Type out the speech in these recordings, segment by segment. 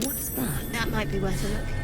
What's that? That might be worth a look.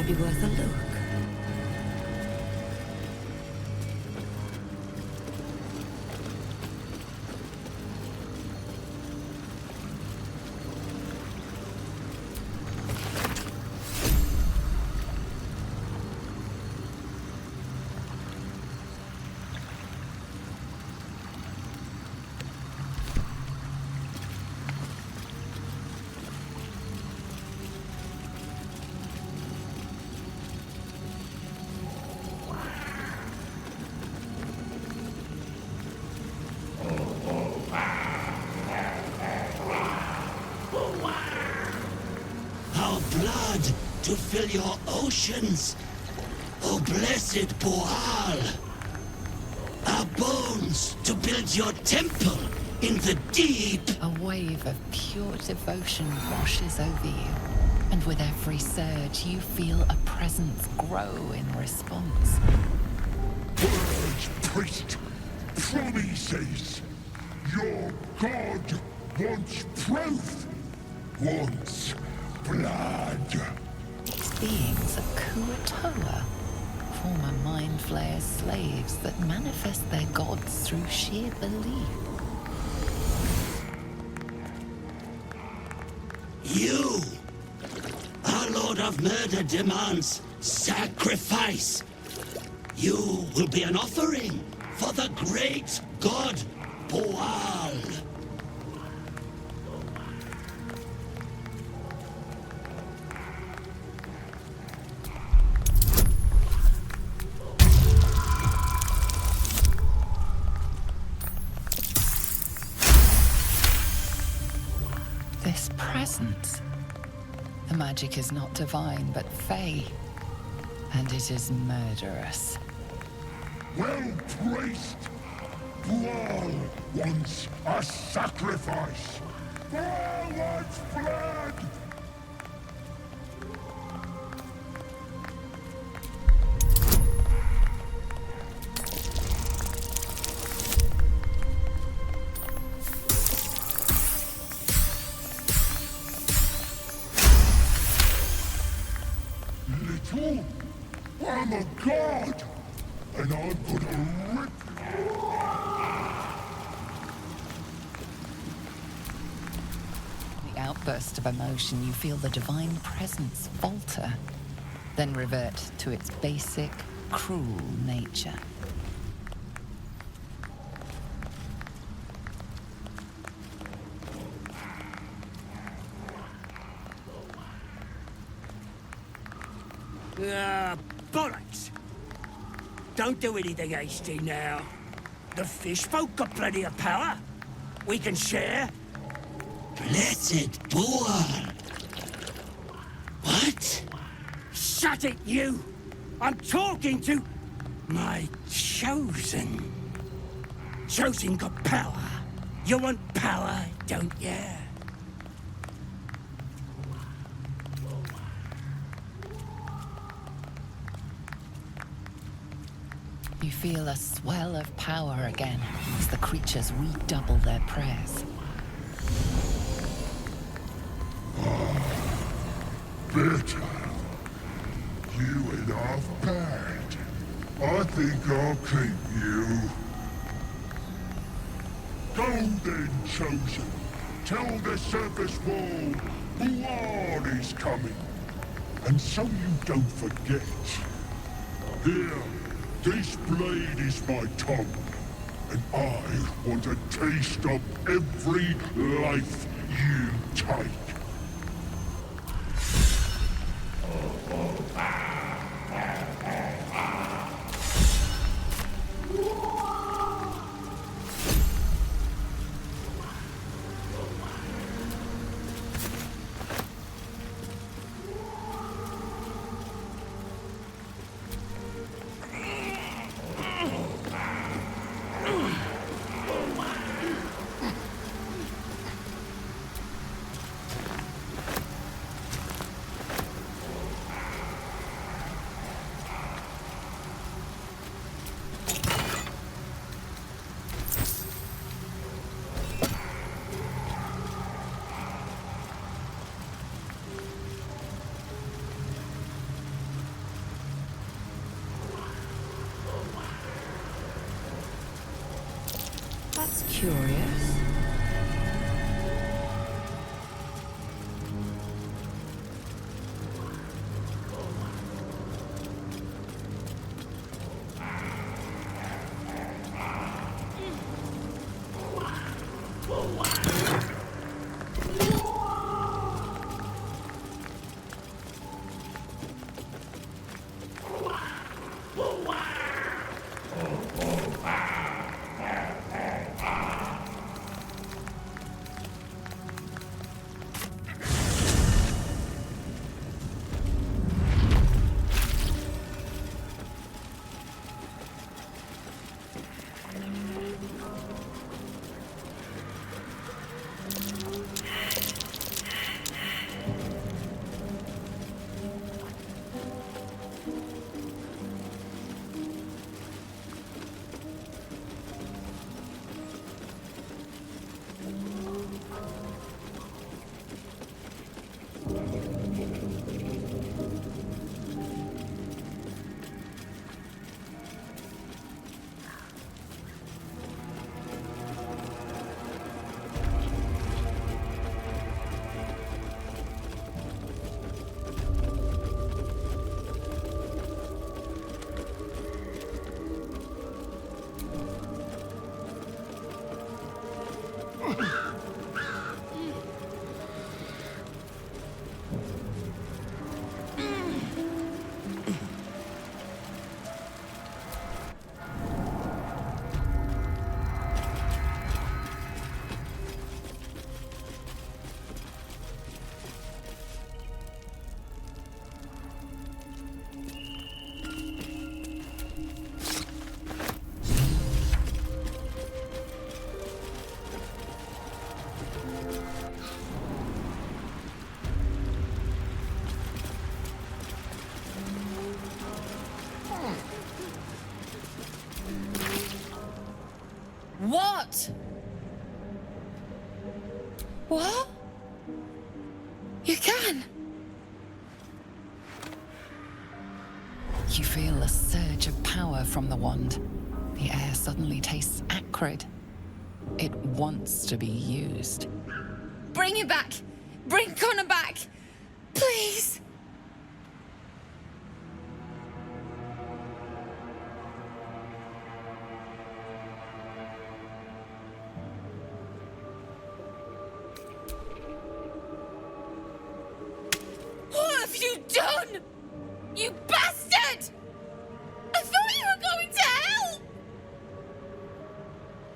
might be worth a look. To fill your oceans, O blessed Boal. Our bones to build your temple in the deep. A wave of pure devotion washes over you, and with every surge you feel a presence grow in response. Words, priest, promises. Your god wants proof, wants blood. These beings are Kuatoa, former Mind Flayer's slaves that manifest their gods through sheer belief. You, our Lord of Murder, demands sacrifice. You will be an offering for the great god Boal. This presence. The magic is not divine, but fey. And it is murderous. Well, priest, Boal wants a sacrifice. Boal wants blood. I'm a god, and I'm gonna rip you. In the outburst of emotion, you feel the divine presence falter, then revert to its basic, cruel nature. Bollocks! Don't do anything hasty now. The fish folk got plenty of power. We can share. Blessed Boal. What? Shut it, you! I'm talking to my chosen. Chosen got power. You want power, don't you? You feel a swell of power again as the creatures redouble their prayers. Bitter. You enough bad. I think I'll keep you. Go then, chosen. Tell the surface wall Boal is coming. And so you don't forget. Here. This blade is my tongue, and I want a taste of every life you take. That's curious. What? What? You can? You feel a surge of power from the wand. The air suddenly tastes acrid. It wants to be used. Bring it back! Bring Connor back! Please! What have you done? You bastard! I thought you were going to hell!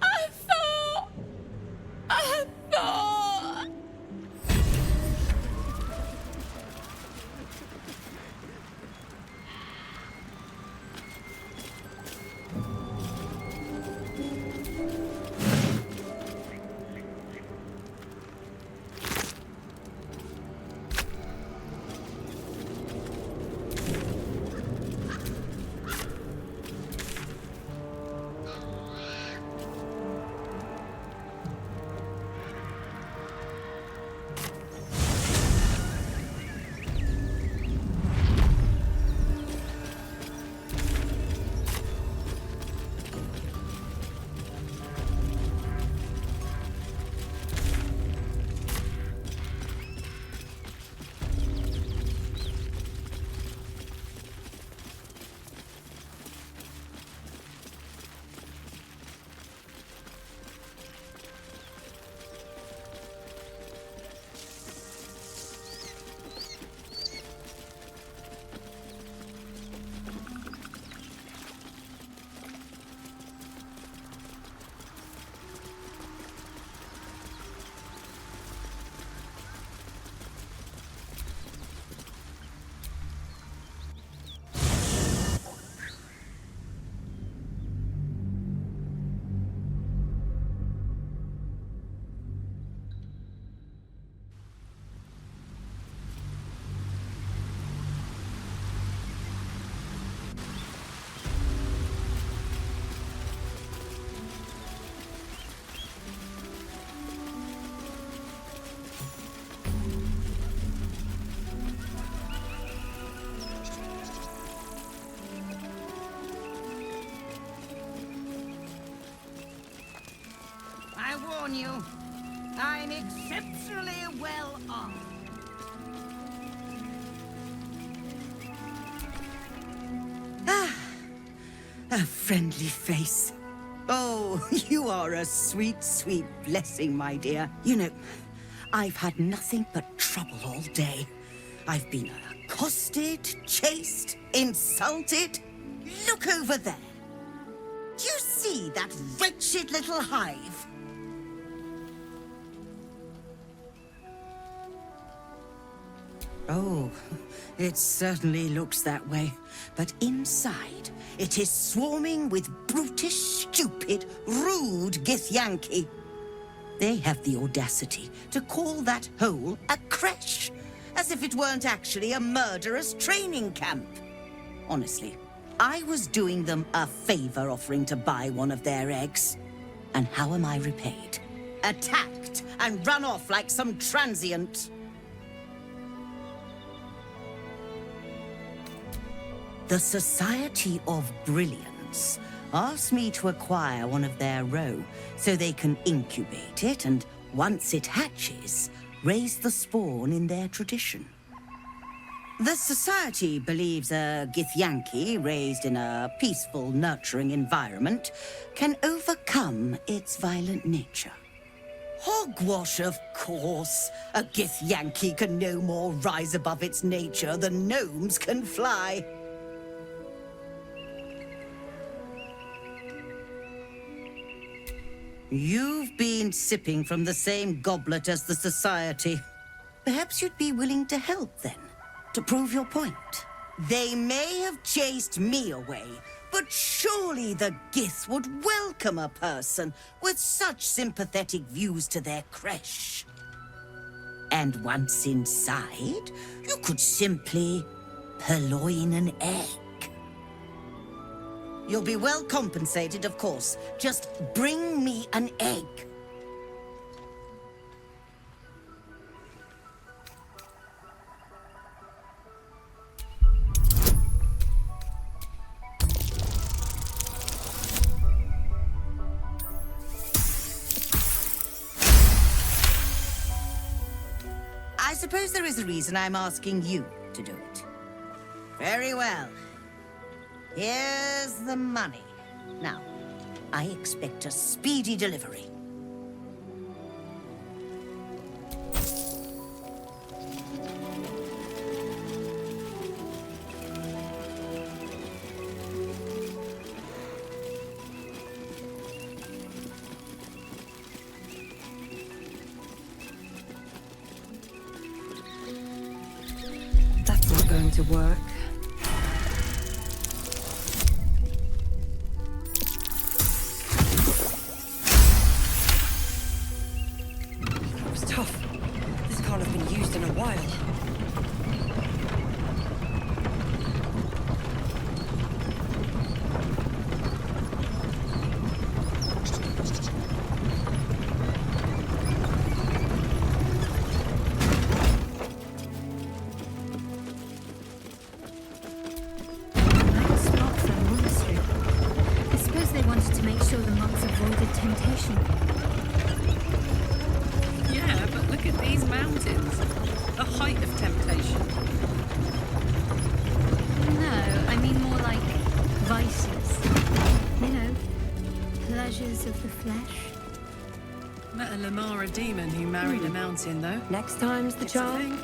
I thought... warn you, I'm exceptionally well off. A friendly face. Oh, you are a sweet, sweet blessing, my dear. You know, I've had nothing but trouble all day. I've been accosted, chased, insulted. Look over there. Do you see that wretched little hive? Oh, it certainly looks that way. But inside, it is swarming with brutish, stupid, rude githyanki. They have the audacity to call that hole a crèche, as if it weren't actually a murderous training camp. Honestly, I was doing them a favor offering to buy one of their eggs. And how am I repaid? Attacked and run off like some transient. The Society of Brilliance asked me to acquire one of their roe so they can incubate it and, once it hatches, raise the spawn in their tradition. The Society believes a githyanki raised in a peaceful, nurturing environment can overcome its violent nature. Hogwash, of course. A githyanki can no more rise above its nature than gnomes can fly. You've been sipping from the same goblet as the Society. Perhaps you'd be willing to help, then, to prove your point. They may have chased me away, but surely the Gith would welcome a person with such sympathetic views to their crèche. And once inside, you could simply purloin an egg. You'll be well compensated, of course. Just bring me an egg. I suppose there is a reason I'm asking you to do it. Very well. Here's the money. Now, I expect a speedy delivery. That's not going to work. Demon who married a mountain, though. Next time's the charm.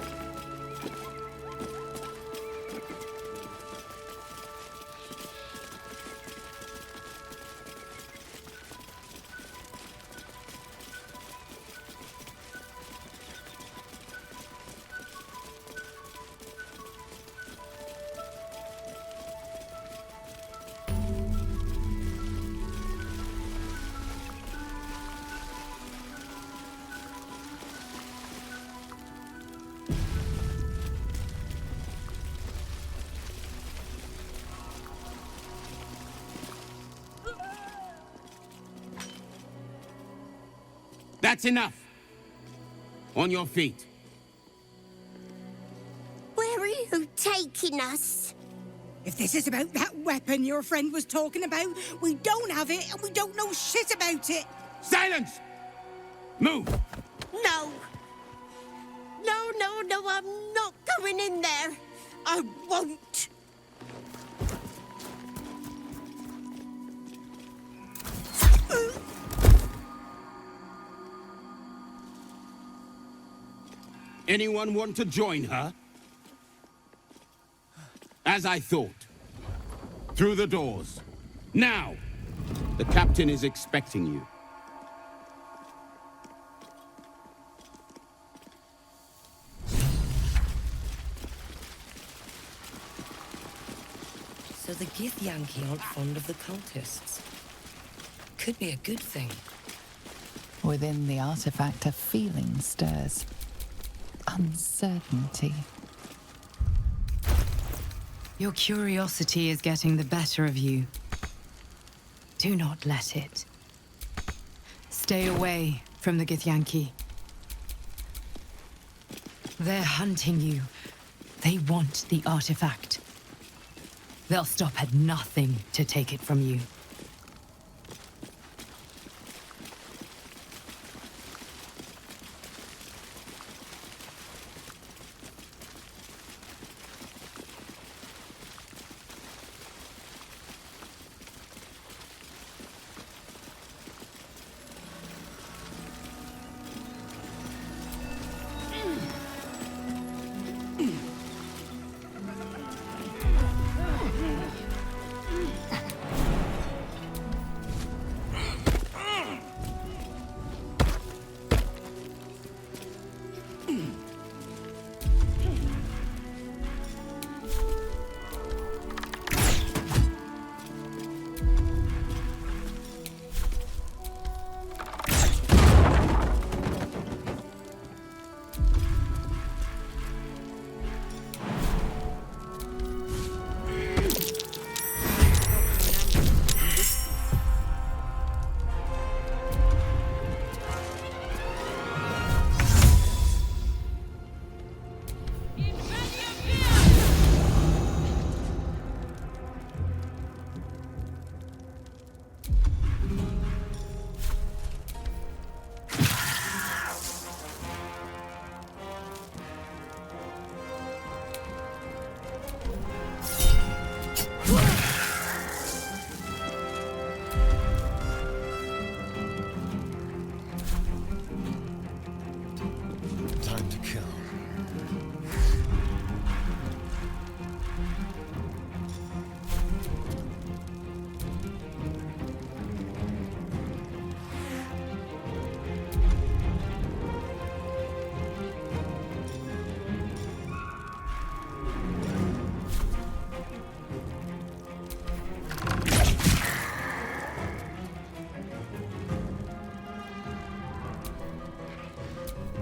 That's enough. On your feet. Where are you taking us? If this is about that weapon your friend was talking about, we don't have it and we don't know shit about it. Silence! Move! No! No, I'm not going in there! I won't! Anyone want to join her? As I thought. Through the doors. Now! The captain is expecting you. So the githyanki aren't fond of the cultists. Could be a good thing. Within the artifact, a feeling stirs. Uncertainty. Your curiosity is getting the better of you. Do not let it. Stay away from the githyanki. They're hunting you. They want the artifact. They'll stop at nothing to take it from you.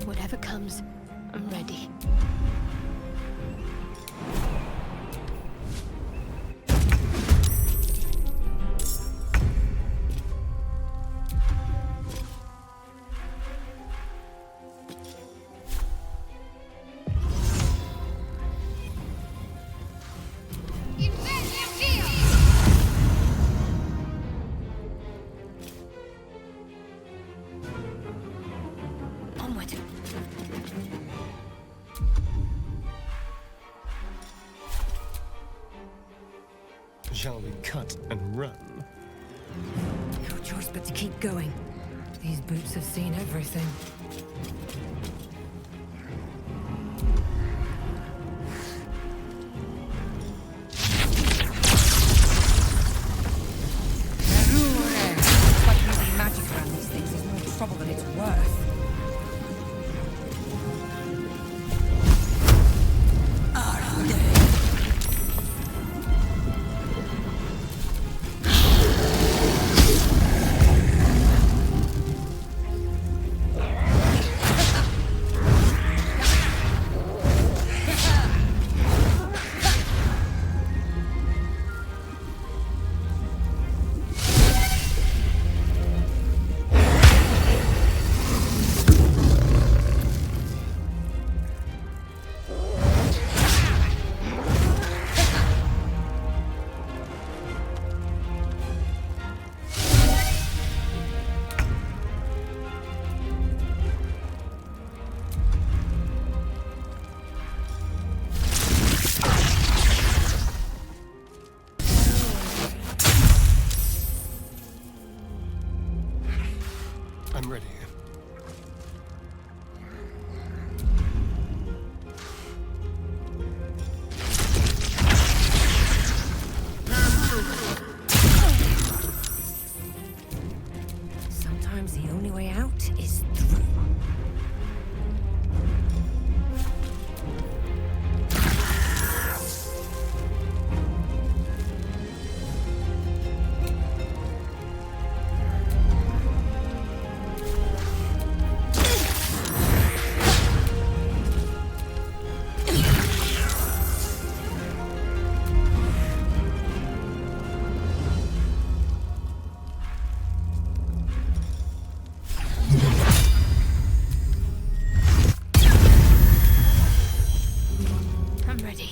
Whatever comes, I'm ready. Onward. Shall we cut and run? No choice but to keep going. These boots have seen everything. It's like using magic around these things is more trouble than it's worth. ready. Sometimes the only way out is through. I'm ready.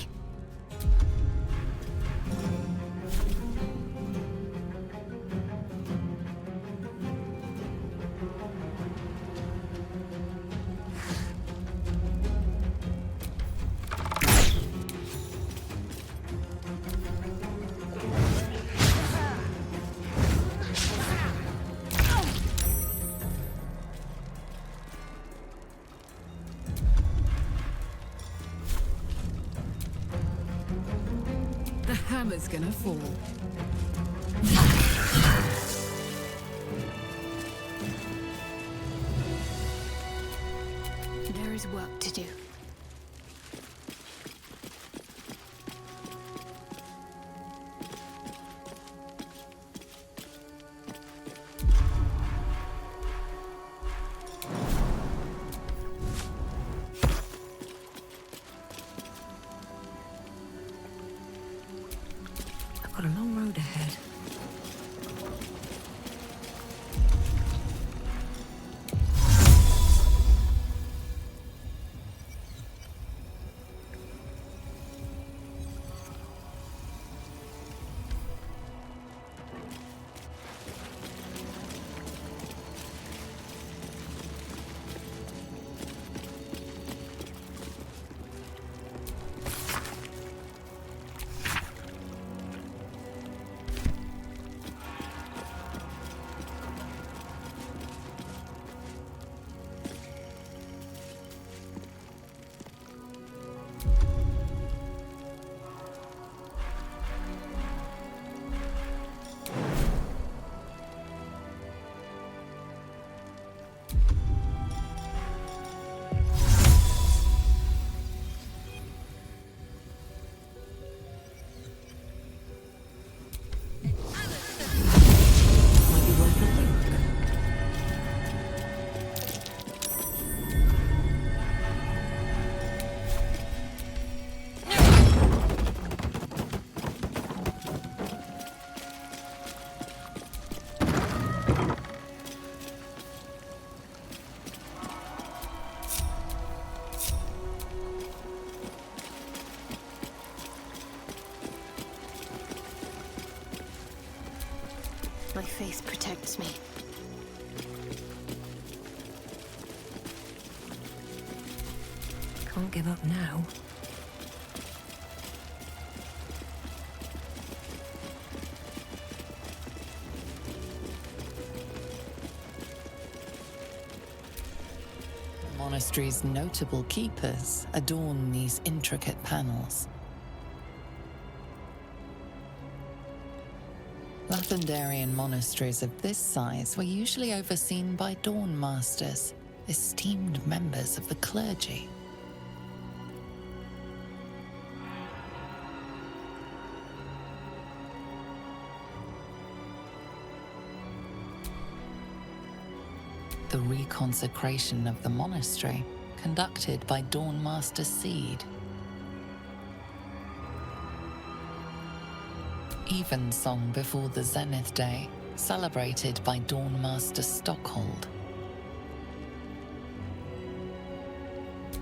The hammer's gonna fall. There is work to do. I've got a long road ahead. Might be worth a look. My faith protects me. Can't give up now. The monastery's notable keepers adorn these intricate panels. Lathendarian monasteries of this size were usually overseen by dawn masters, esteemed members of the clergy. The reconsecration of the monastery, conducted by Dawn Master Seed. Evensong before the Zenith Day, celebrated by Dawn Master Stockhold.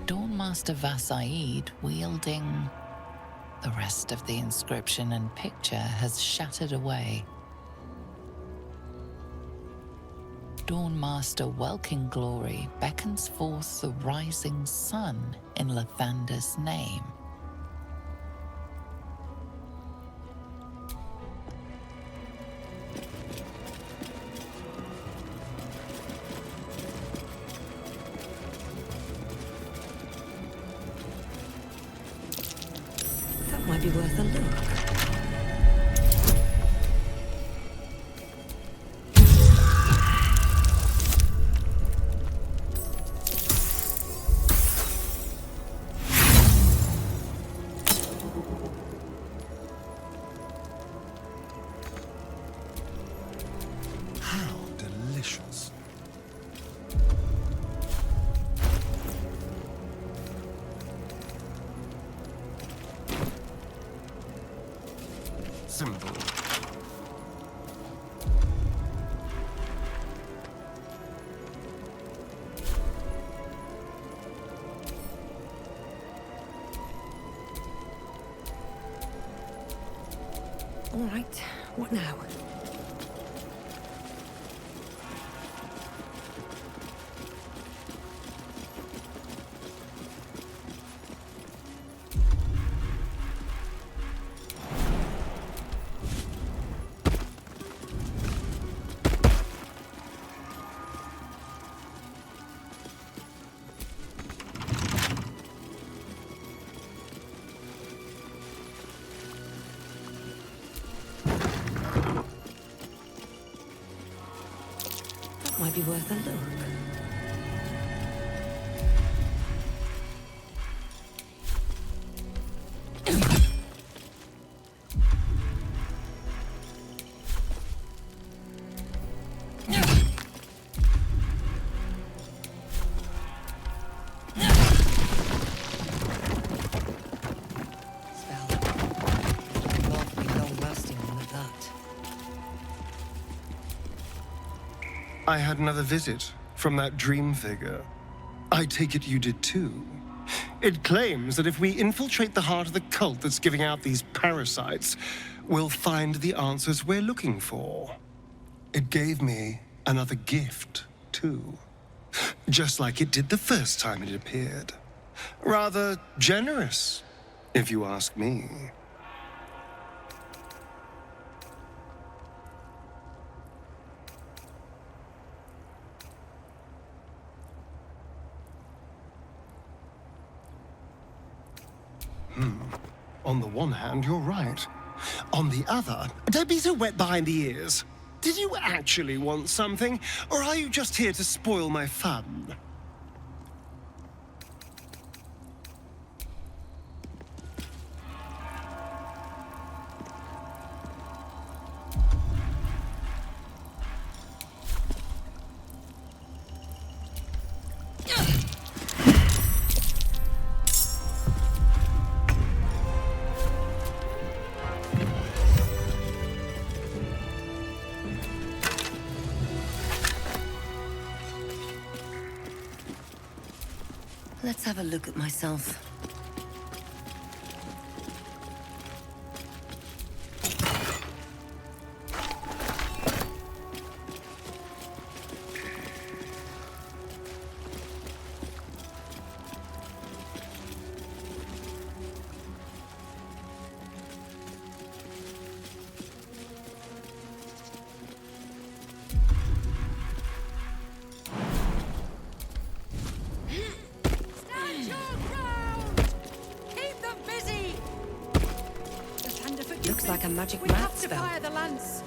Dawn Master Vassaid wielding... The rest of the inscription and picture has shattered away. Dawn Master Welkin Glory beckons forth the rising sun in Lathander's name. All right, what now? Might be worth a look. I had another visit from that dream figure. I take it you did too. It claims that if we infiltrate the heart of the cult that's giving out these parasites, we'll find the answers we're looking for. It gave me another gift, too. Just like it did the first time it appeared. Rather generous, if you ask me. On the one hand, you're right. On the other, don't be so wet behind the ears. Did you actually want something, or are you just here to spoil my fun? Let's have a look at myself. Looks like a magic math spell. Fire the lance.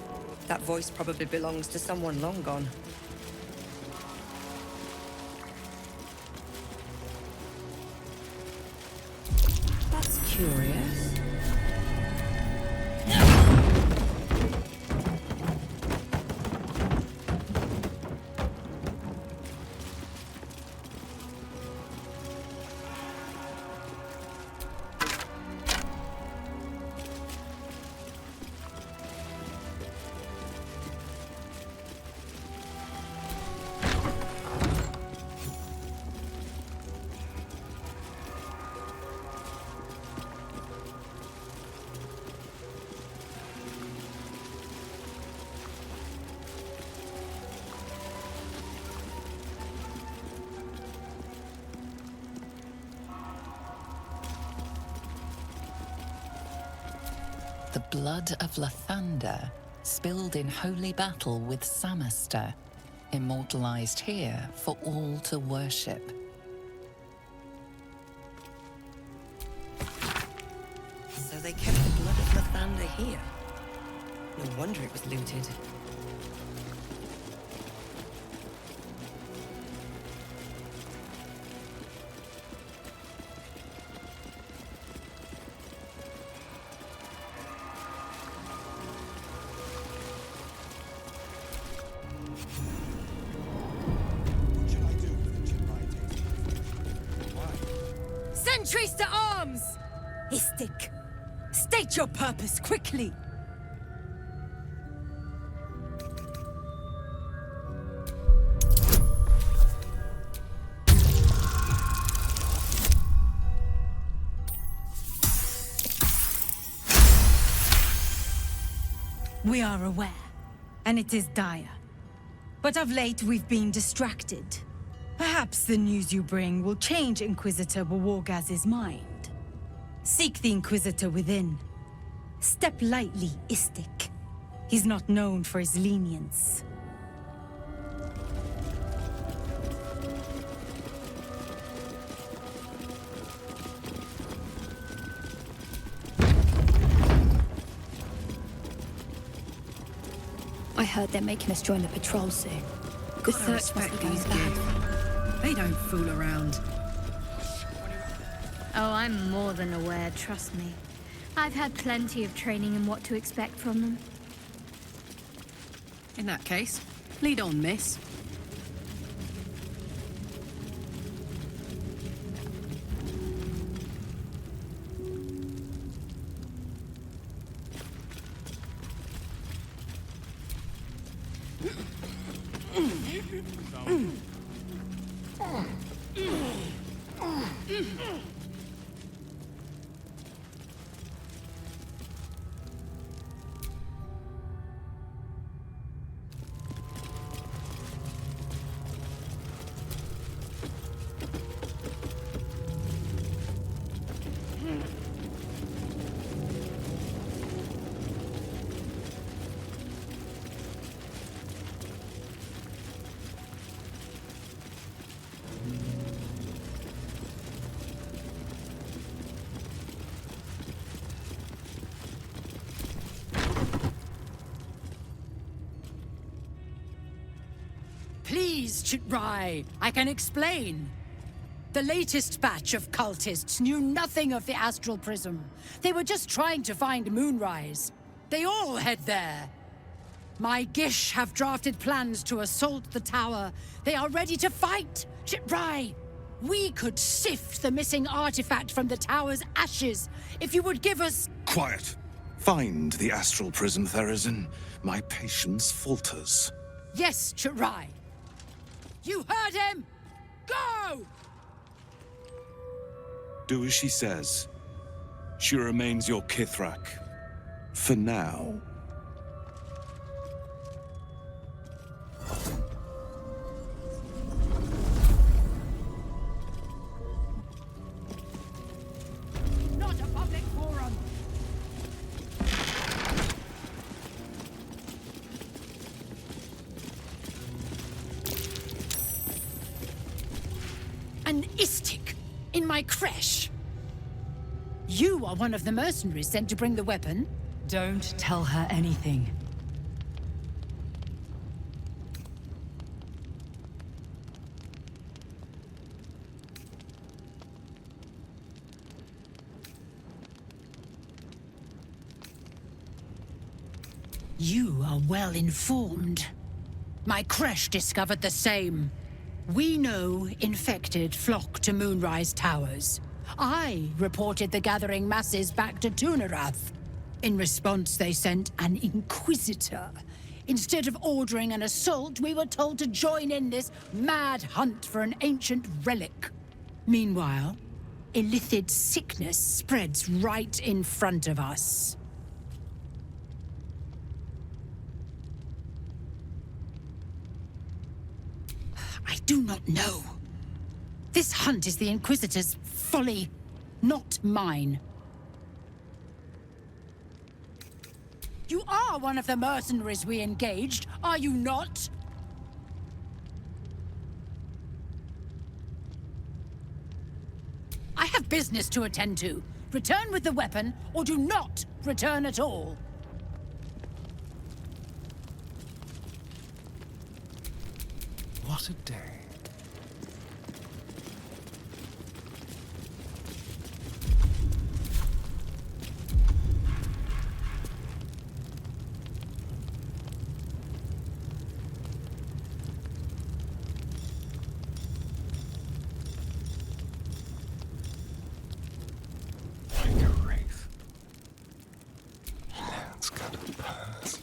That voice probably belongs to someone long gone. That's curious. The blood of Lathander, spilled in holy battle with Samaster, immortalized here for all to worship. So they kept the blood of Lathander here. No wonder it was looted. Sentries to arms! Istik, state your purpose quickly! We are aware, and it is dire. But of late, we've been distracted. Perhaps the news you bring will change Inquisitor Bawogaz's mind. Seek the Inquisitor within. Step lightly, Istik. He's not known for his lenience. I heard they're making us join the patrol soon. The search must be going bad. They don't fool around. Oh, I'm more than aware, trust me. I've had plenty of training in what to expect from them. In that case, lead on, miss. Please, Chitrai, I can explain. The latest batch of cultists knew nothing of the astral prism. They were just trying to find Moonrise. They all head there. My Gish have drafted plans to assault the tower. They are ready to fight. Chitrai, we could sift the missing artifact from the tower's ashes if you would give us... Quiet. Find the astral prism, Therazin. My patience falters. Yes, Chitrai. You heard him! Go! Do as she says. She remains your Kithrak. For now. Not a public forum! An Istik in my crèche. You are one of the mercenaries sent to bring the weapon. Don't tell her anything. You are well informed. My crèche discovered the same. We know infected flock to Moonrise Towers. I reported the gathering masses back to Tunarath. In response, they sent an Inquisitor. Instead of ordering an assault, we were told to join in this mad hunt for an ancient relic. Meanwhile, Illithids' sickness spreads right in front of us. I do not know. This hunt is the Inquisitor's folly, not mine. You are one of the mercenaries we engaged, are you not? I have business to attend to. Return with the weapon, or do not return at all. What a day. Like a wraith. Let's cut a path.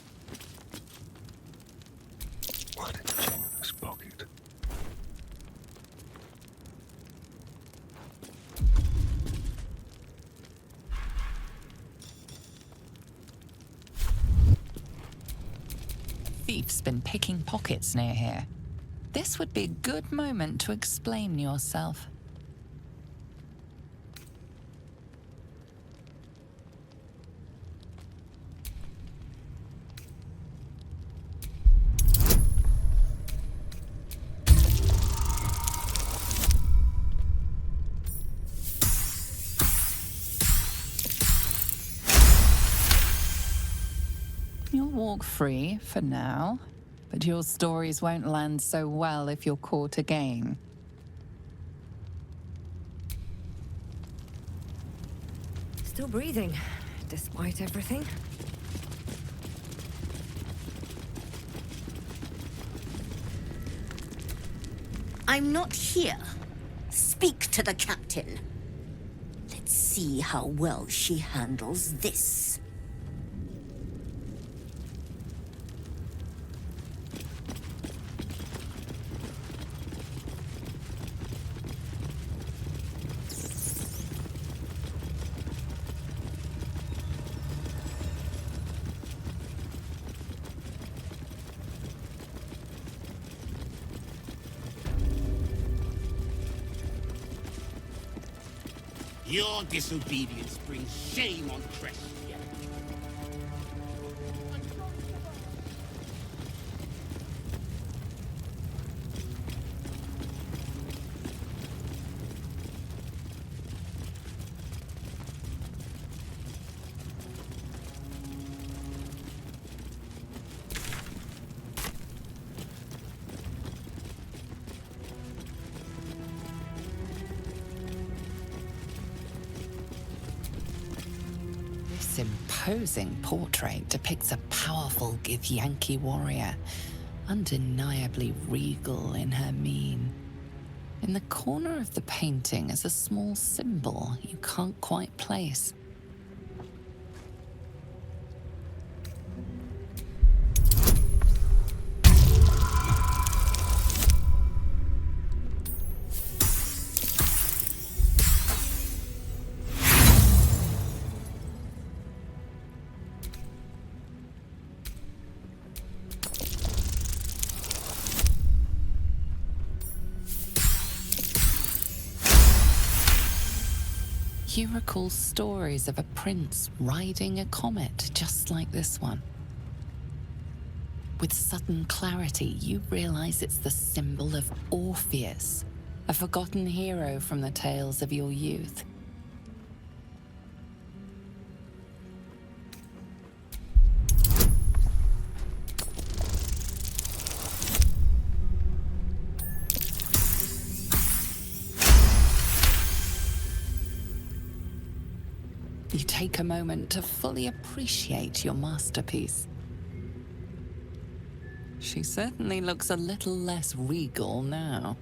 What a generous pocket. thief's been picking pockets near here. This would be a good moment to explain yourself. You'll walk free for now, but your stories won't land so well if you're caught again. Still breathing, despite everything. I'm not here. Speak to the captain. Let's see how well she handles this. Your disobedience brings shame on crèche. This imposing portrait depicts a powerful githyanki warrior, undeniably regal in her mien. In the corner of the painting is a small symbol you can't quite place. You recall stories of a prince riding a comet just like this one. With sudden clarity, you realize it's the symbol of Orpheus, a forgotten hero from the tales of your youth. You take a moment to fully appreciate your masterpiece. She certainly looks a little less regal now.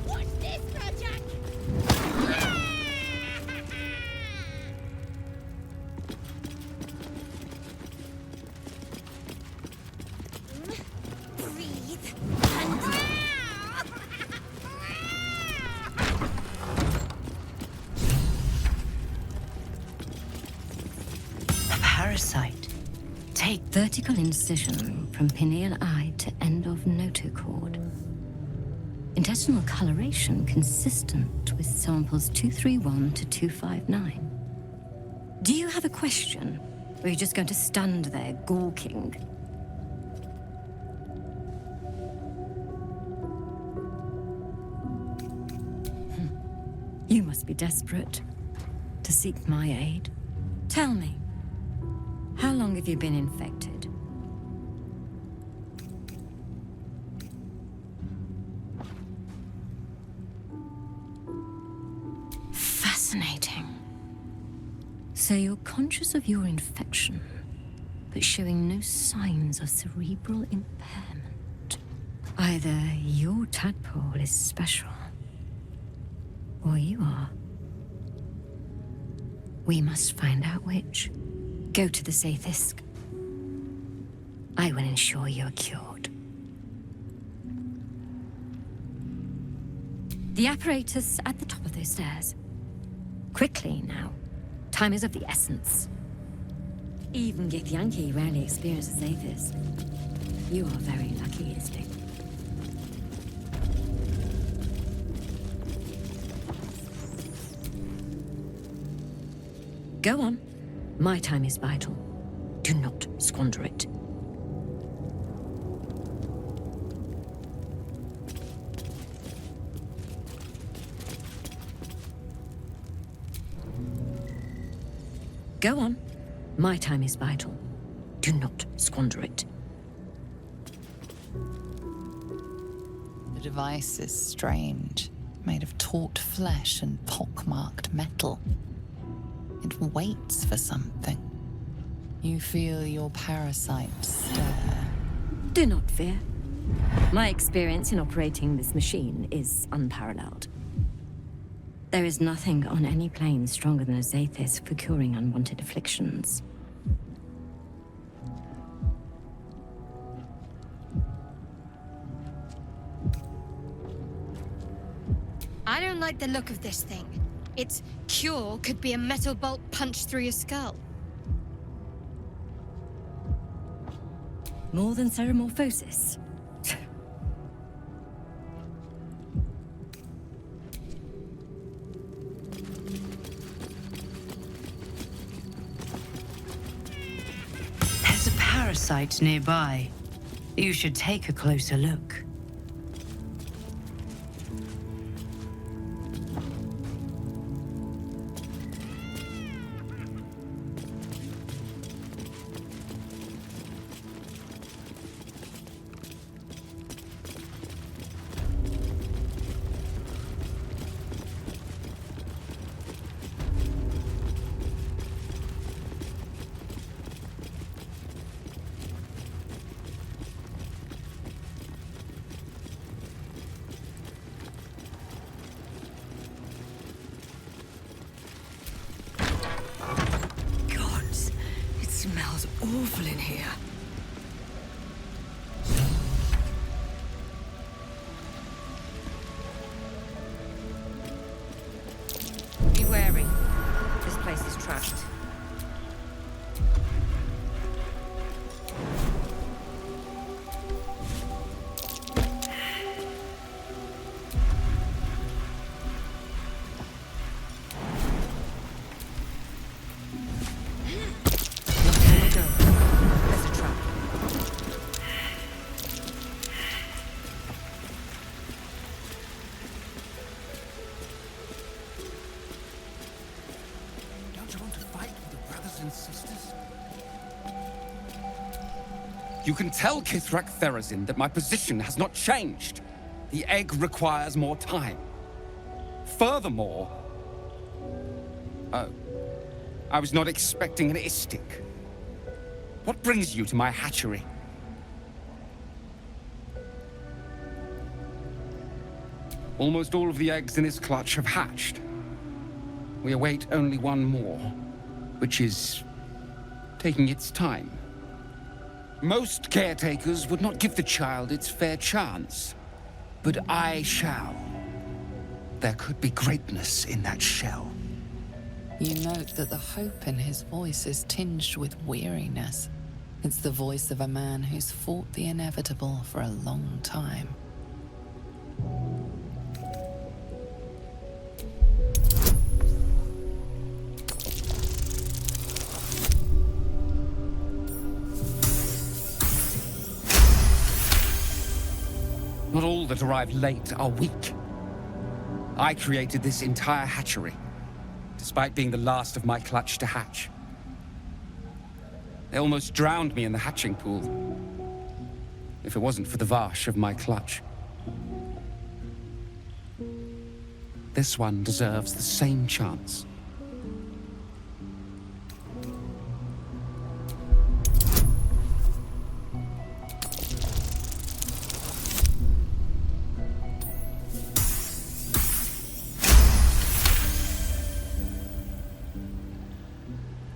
What's this, Jack? Breathe and... Parasite. Take vertical incision from pineal eye to end of notochord. Intestinal coloration consistent with samples 231 to 259. Do you have a question? Or are you just going to stand there gawking? You must be desperate to seek my aid. Tell me, how long have you been infected? Fascinating. So you're conscious of your infection, but showing no signs of cerebral impairment. Either your tadpole is special, or you are. We must find out which. Go to the Sathisk. I will ensure you're cured. The apparatus at the top of those stairs. Quickly now. Time is of the essence. Even Githyanki rarely experiences Aethys. You are very lucky, Isling. Go on. My time is vital. Do not squander it. Go on. My time is vital. Do not squander it. The device is strange, made of taut flesh and pockmarked metal. It waits for something. You feel your parasite stir. Do not fear. My experience in operating this machine is unparalleled. There is nothing on any plane stronger than a Aethys for curing unwanted afflictions. I don't like the look of this thing. Its cure could be a metal bolt punched through your skull. More than ceremorphosis. There's a parasite nearby. You should take a closer look. Smells awful in here. Be wary. This place is trashed. You can tell Kithrak Therazin that my position has not changed. The egg requires more time. Furthermore... Oh. I was not expecting an istic. What brings you to my hatchery? Almost all of the eggs in his clutch have hatched. We await only one more, which is taking its time. Most caretakers would not give the child its fair chance, but I shall. There could be greatness in that shell. You note that the hope in his voice is tinged with weariness. It's the voice of a man who's fought the inevitable for a long time. Not all that arrive late are weak. I created this entire hatchery, despite being the last of my clutch to hatch. They almost drowned me in the hatching pool, if it wasn't for the vash of my clutch. This one deserves the same chance.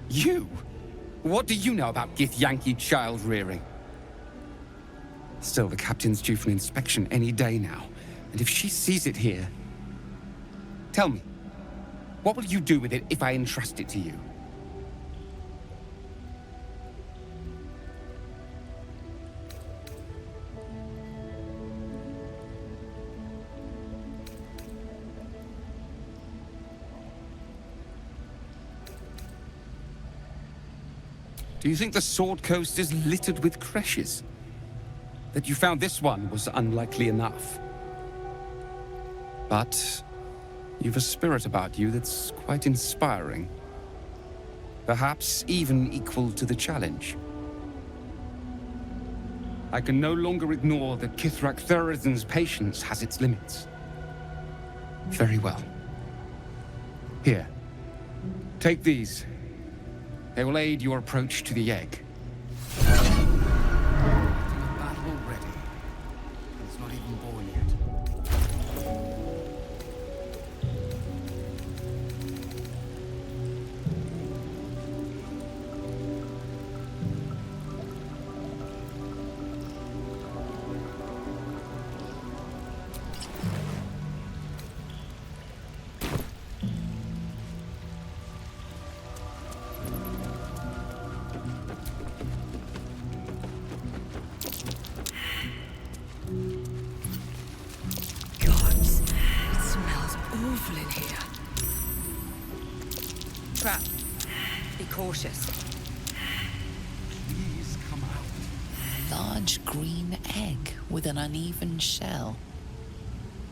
You? What do you know about Githyanki child rearing? Still, the captain's due for an inspection any day now. And if she sees it here, Tell me, what will you do with it if I entrust it to you? Do you think the Sword Coast is littered with creches? That you found this one was unlikely enough. But you've a spirit about you that's quite inspiring. Perhaps even equal to the challenge. I can no longer ignore that Kithrak Thurizen's patience has its limits. Very well. Here. Take these. They will aid your approach to the egg. Battle ready. It's not even born yet. Cautious. Please come out. Large green egg with an uneven shell.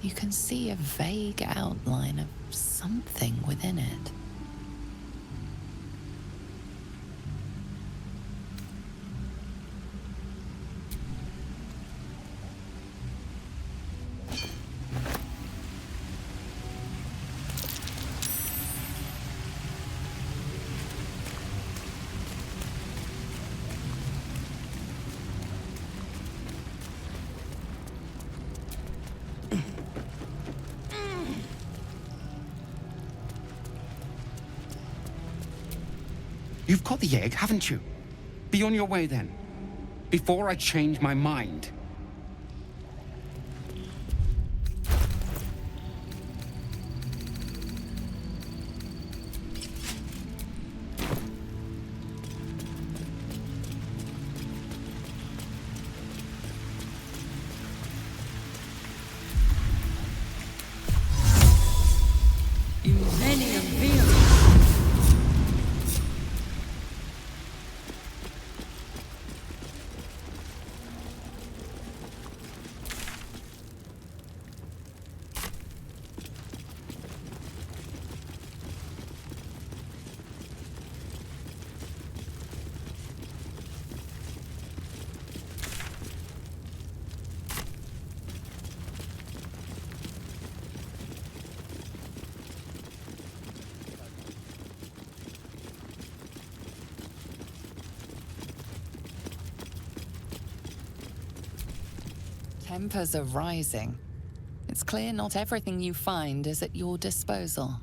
You can see a vague outline of something within it. You've got the egg, haven't you? Be on your way then. Before I change my mind. Tempers are rising. It's clear not everything you find is at your disposal.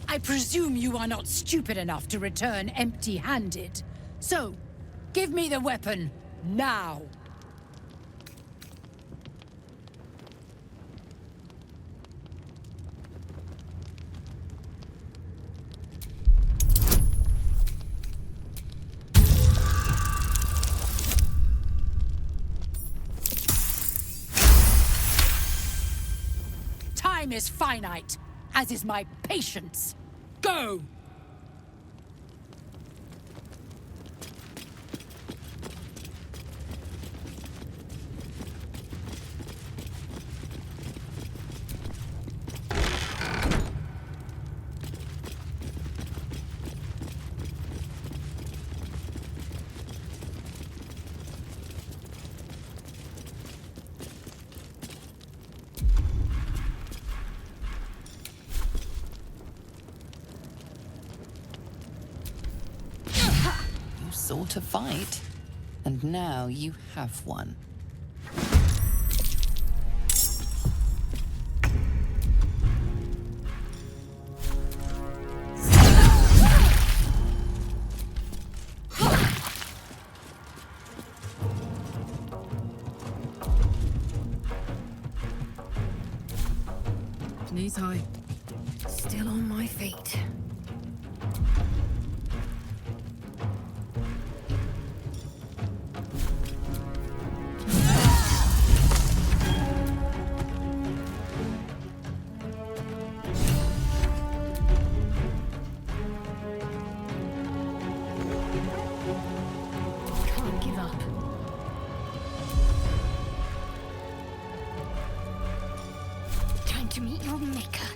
I presume you are not stupid enough to return empty-handed. So, give me the weapon, now! time is finite, as is my patience. Go! To fight, and now you have one. Knees high. Still on my feet. To meet your maker.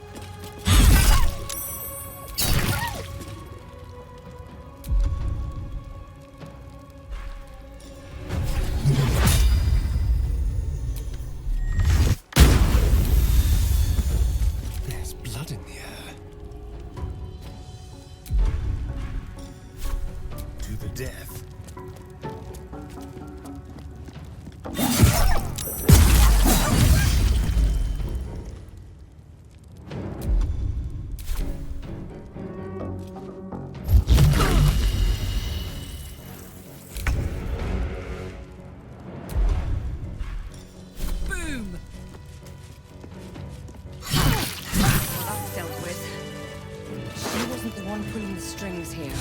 There's blood in the air. To the death. Strings here.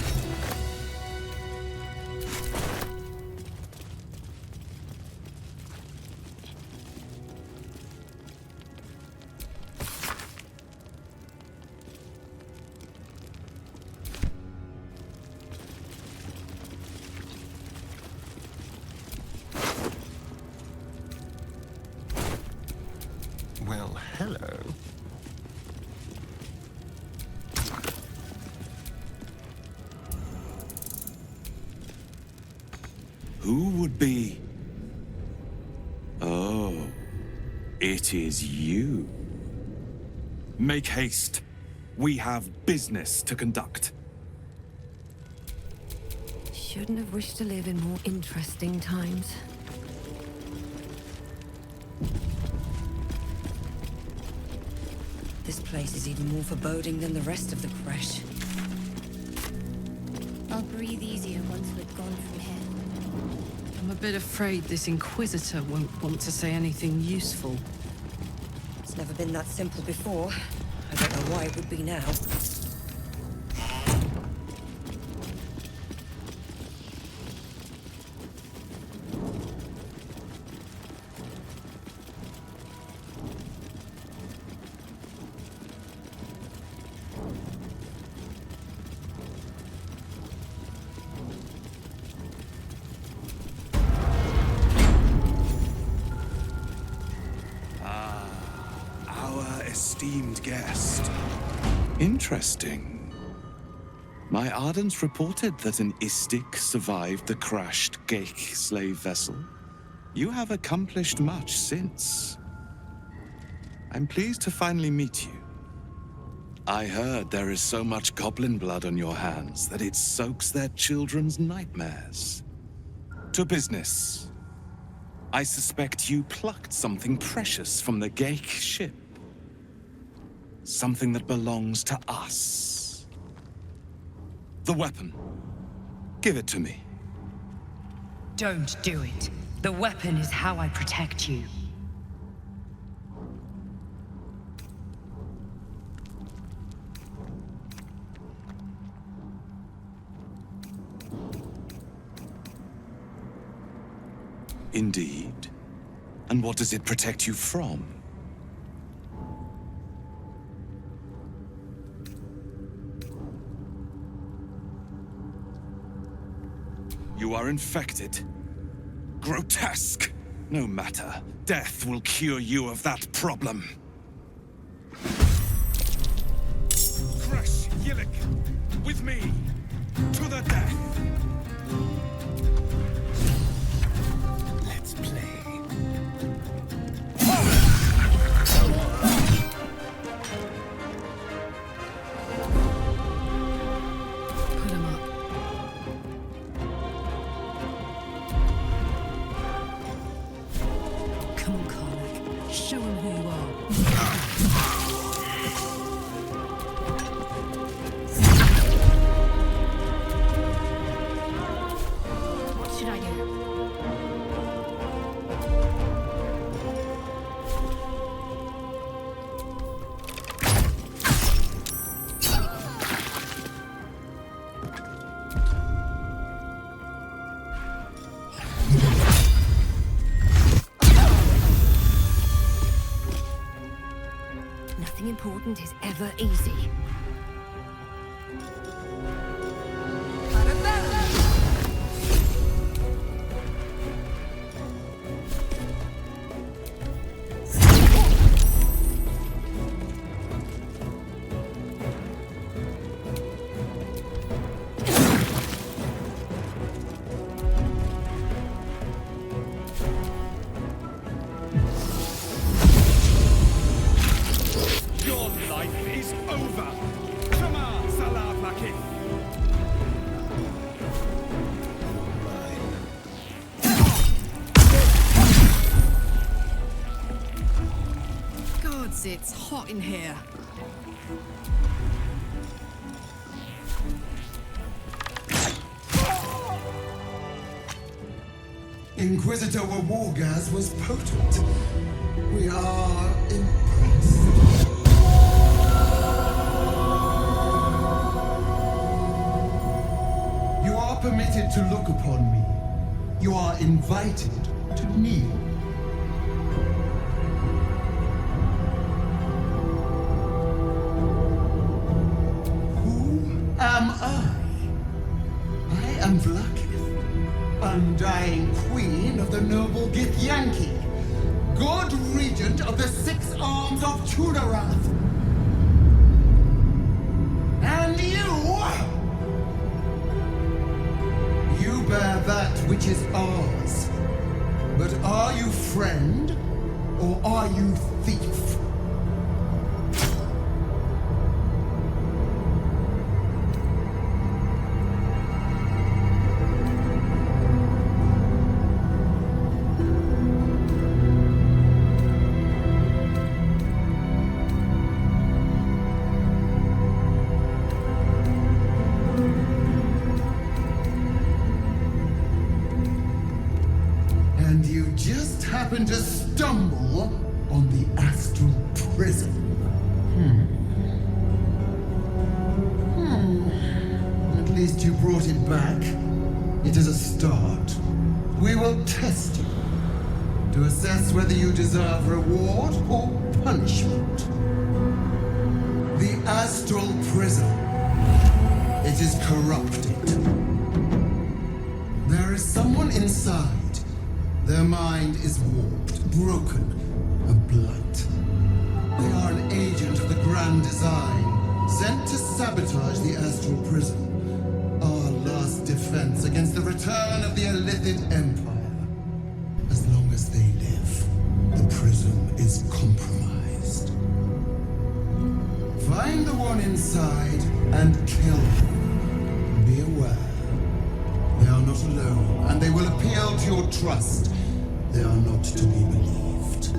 Well, hello. Who would be? Oh, it is you. Make haste. We have business to conduct. Shouldn't have wished to live in more interesting times. This place is even more foreboding than the rest of the crèche. I'll breathe easier once we're gone from here. I'm a bit afraid this Inquisitor won't want to say anything useful. It's never been that simple before. I don't know why it would be now. Esteemed guest. Interesting. My Ardents reported that an Istik survived the crashed Geik slave vessel. You have accomplished much since. I'm pleased to finally meet you. I heard there is so much goblin blood on your hands that it soaks their children's nightmares. To business. I suspect you plucked something precious from the Geik ship. Something that belongs to us. The weapon. Give it to me. Don't do it. The weapon is how I protect you. Indeed. And what does it protect you from? You are infected. Grotesque. No matter. Death will cure you of that problem. Crash, Yillik! With me! To the death! Let's play. Put him up. Come on, Karnak. Show him who you are. What should I do? Nothing important is ever easy. Your life is over! Come on, Salafaki! Gods, it's hot in here. Inquisitor Wargaz was potent. We are impressed. You are permitted to look upon me. You are invited to kneel. Who am I? I am Vlakith, undying queen of the noble Githyanki, god regent of the 6 arms of Tudarath. And you bear that which is ours. But are you friend, or are you thief? And you just happen to stumble on the astral prison. At least you brought it back. It is a start. We will test you to assess whether you deserve reward or punishment. The astral prison. It is corrupted. There is someone inside. Their mind is warped, broken, a blight. They are an agent of the Grand Design, sent to sabotage the astral prison. Our last defense against the return of the Illithid Empire. As long as they live, the prison is compromised. Find the one inside and kill them. Be aware. They are not alone, and they will appeal to your trust. They are not to be believed.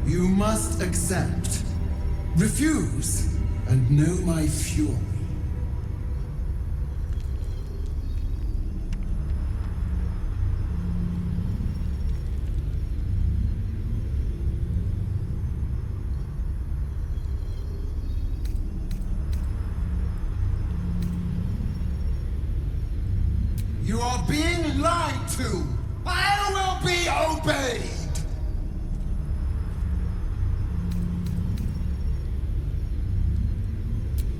You must accept, refuse, and know my fury. You are being lied to! I will be obeyed!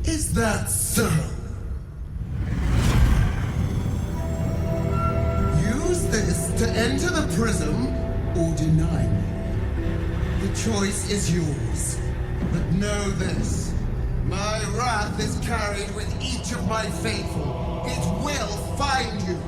Is that so? Enter the prism or deny me. The choice is yours. But know this. My wrath is carried with each of my faithful. It will find you.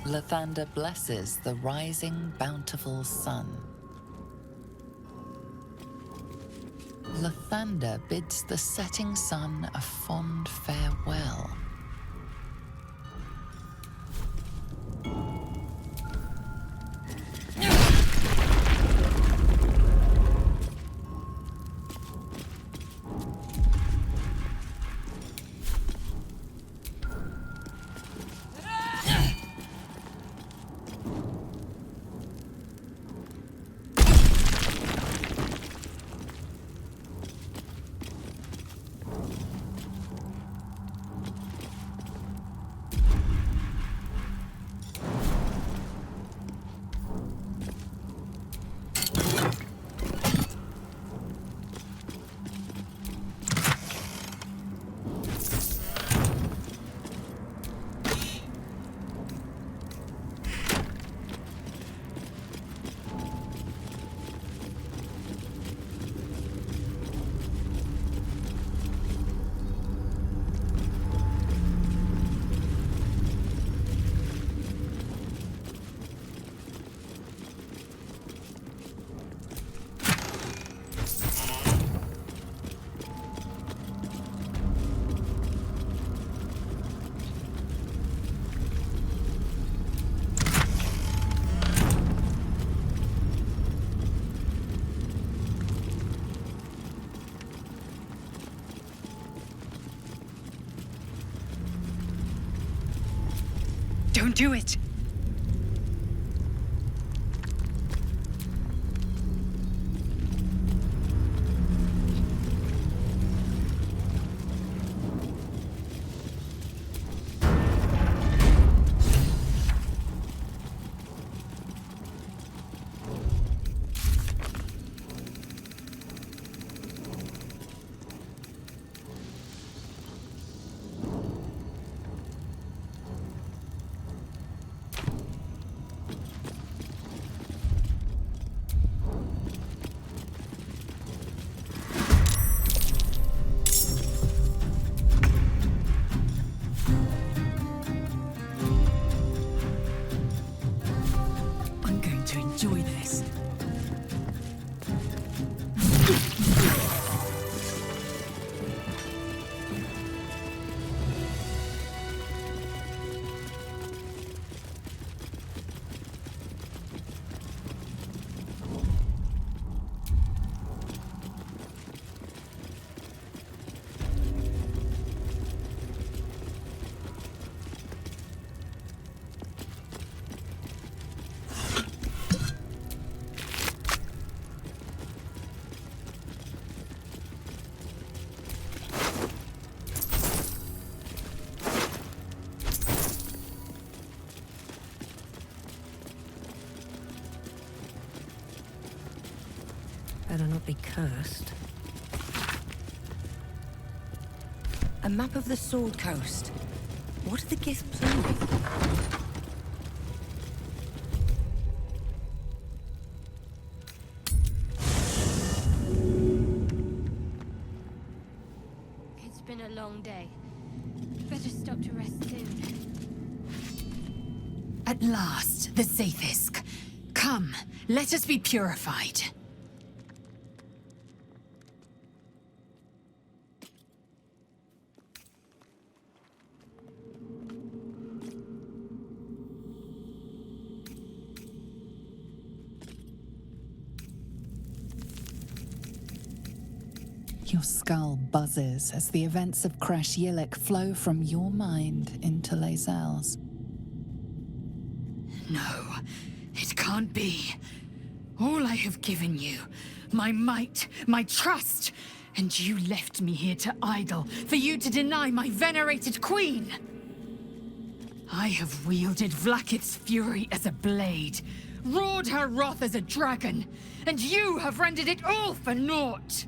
Lathander blesses the rising, bountiful sun. Lathander bids the setting sun a fond farewell. Don't do it! Enjoy this. Better not be cursed. A map of the Sword Coast. What are the giths planning? It's been a long day. Better stop to rest soon. At last, the Zaithisk. Come, let us be purified. Your skull buzzes as the events of Crèche Yillik flow from your mind into Lae'zel's. No, it can't be. All I have given you, my might, my trust, and you left me here to idle, for you to deny my venerated queen. I have wielded Vlaakith's fury as a blade, roared her wrath as a dragon, and you have rendered it all for naught.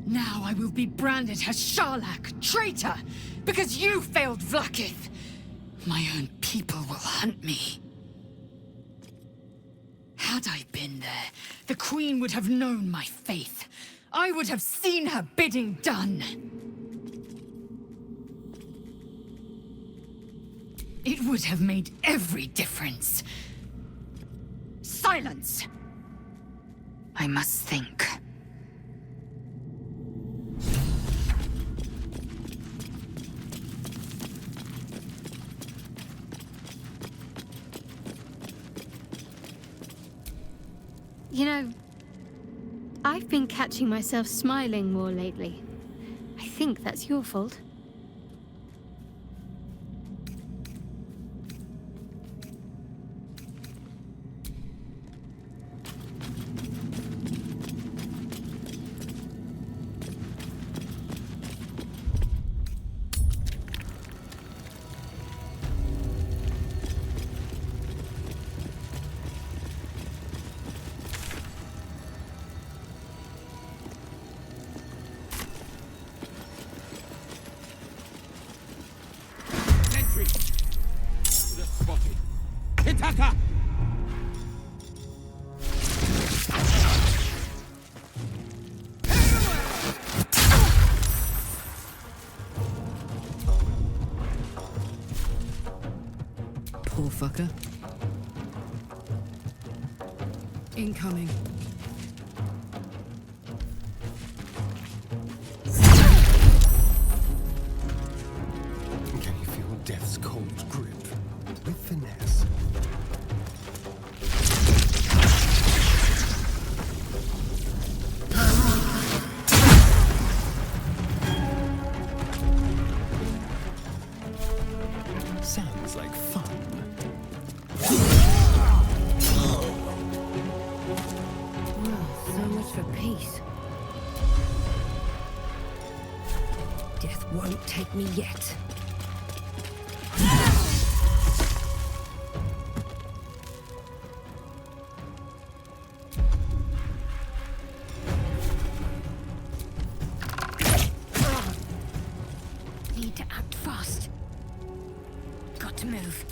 Now I will be branded as Sharlak, traitor, because you failed Vlaakith. My own people will hunt me. Had I been there, the Queen would have known my faith. I would have seen her bidding done. It would have made every difference. Silence! I must think. You know, I've been catching myself smiling more lately. I think that's your fault. Poor fucker. Incoming. Can you feel death's cold grip? With finesse. Sounds like fun. So much for peace. Death won't take me yet. Need to act fast. Got to move.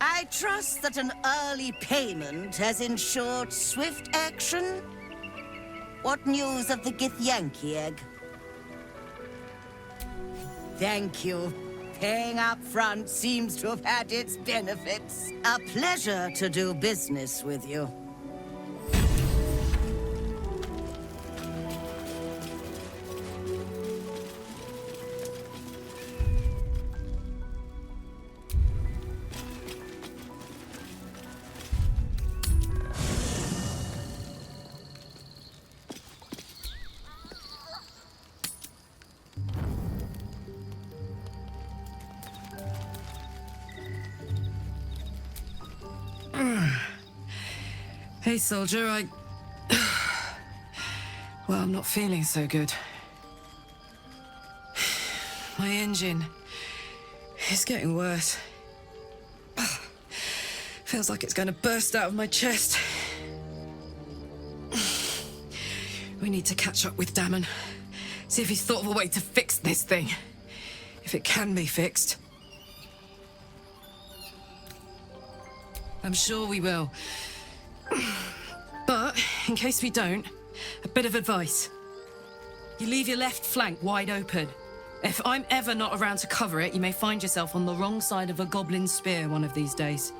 I trust that an early payment has ensured swift action? What news of the githyanki egg? Thank you. Paying up front seems to have had its benefits. A pleasure to do business with you. Hey, soldier, well, I'm not feeling so good. My engine is getting worse. Feels like it's going to burst out of my chest. We need to catch up with Damon. See if he's thought of a way to fix this thing. If it can be fixed. I'm sure we will. But, in case we don't, a bit of advice. You leave your left flank wide open. If I'm ever not around to cover it, you may find yourself on the wrong side of a goblin spear one of these days.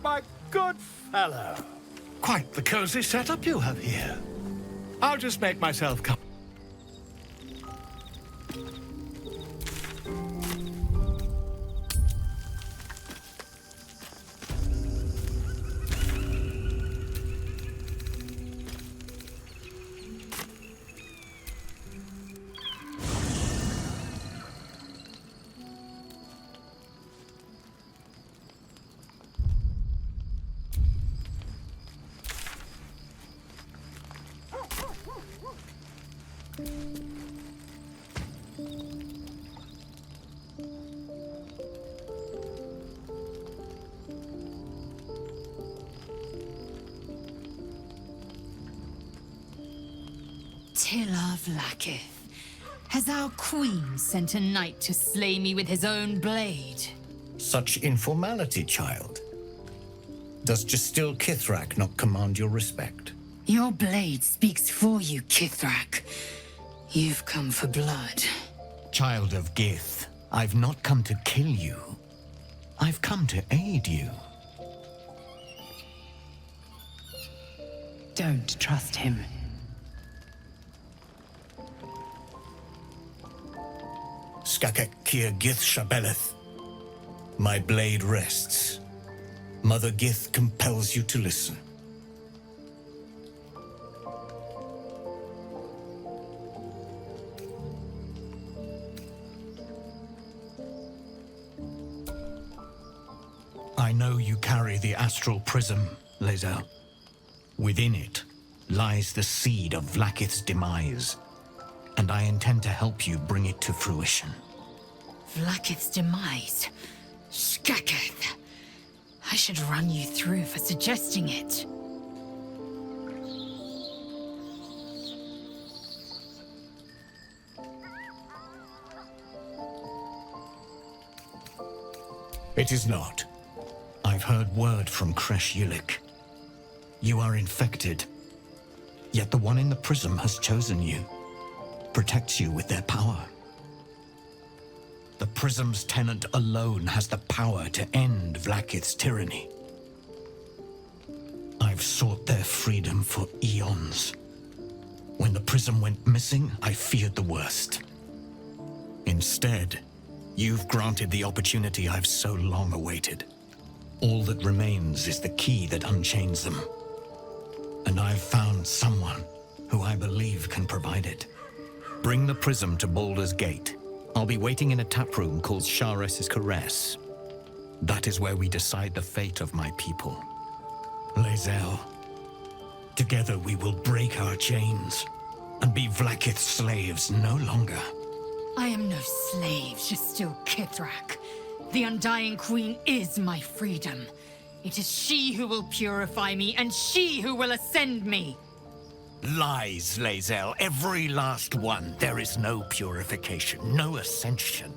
My good fellow. Quite the cozy setup you have here. I'll just make myself comfortable. Lakith, has our queen sent a knight to slay me with his own blade? Such informality, child. Does Justill Kithrak not command your respect? Your blade speaks for you, Kithrak. You've come for blood. Child of Gith, I've not come to kill you. I've come to aid you. Don't trust him. Skakek Kier Gith Shabeleth. My blade rests. Mother Gith compels you to listen. I know you carry the astral prism, Lae'zel. Within it lies the seed of Vlakith's demise, and I intend to help you bring it to fruition. Vlakith's demise? Skaketh. I should run you through for suggesting it. It is not. I've heard word from Crèche Yulik. You are infected, yet the one in the prism has chosen you, protects you with their power. The prism's tenant alone has the power to end Vlakith's tyranny. I've sought their freedom for eons. When the prism went missing, I feared the worst. Instead, you've granted the opportunity I've so long awaited. All that remains is the key that unchains them. And I've found someone who I believe can provide it. Bring the prism to Baldur's Gate. I'll be waiting in a taproom called Shares's Caress. That is where we decide the fate of my people. Lae'zel, together we will break our chains and be Vlaakith's slaves no longer. I am no slave, just still Kithrak. The Undying Queen is my freedom. It is she who will purify me, and she who will ascend me. Lies, Lae'zel, every last one. There is no purification, no ascension.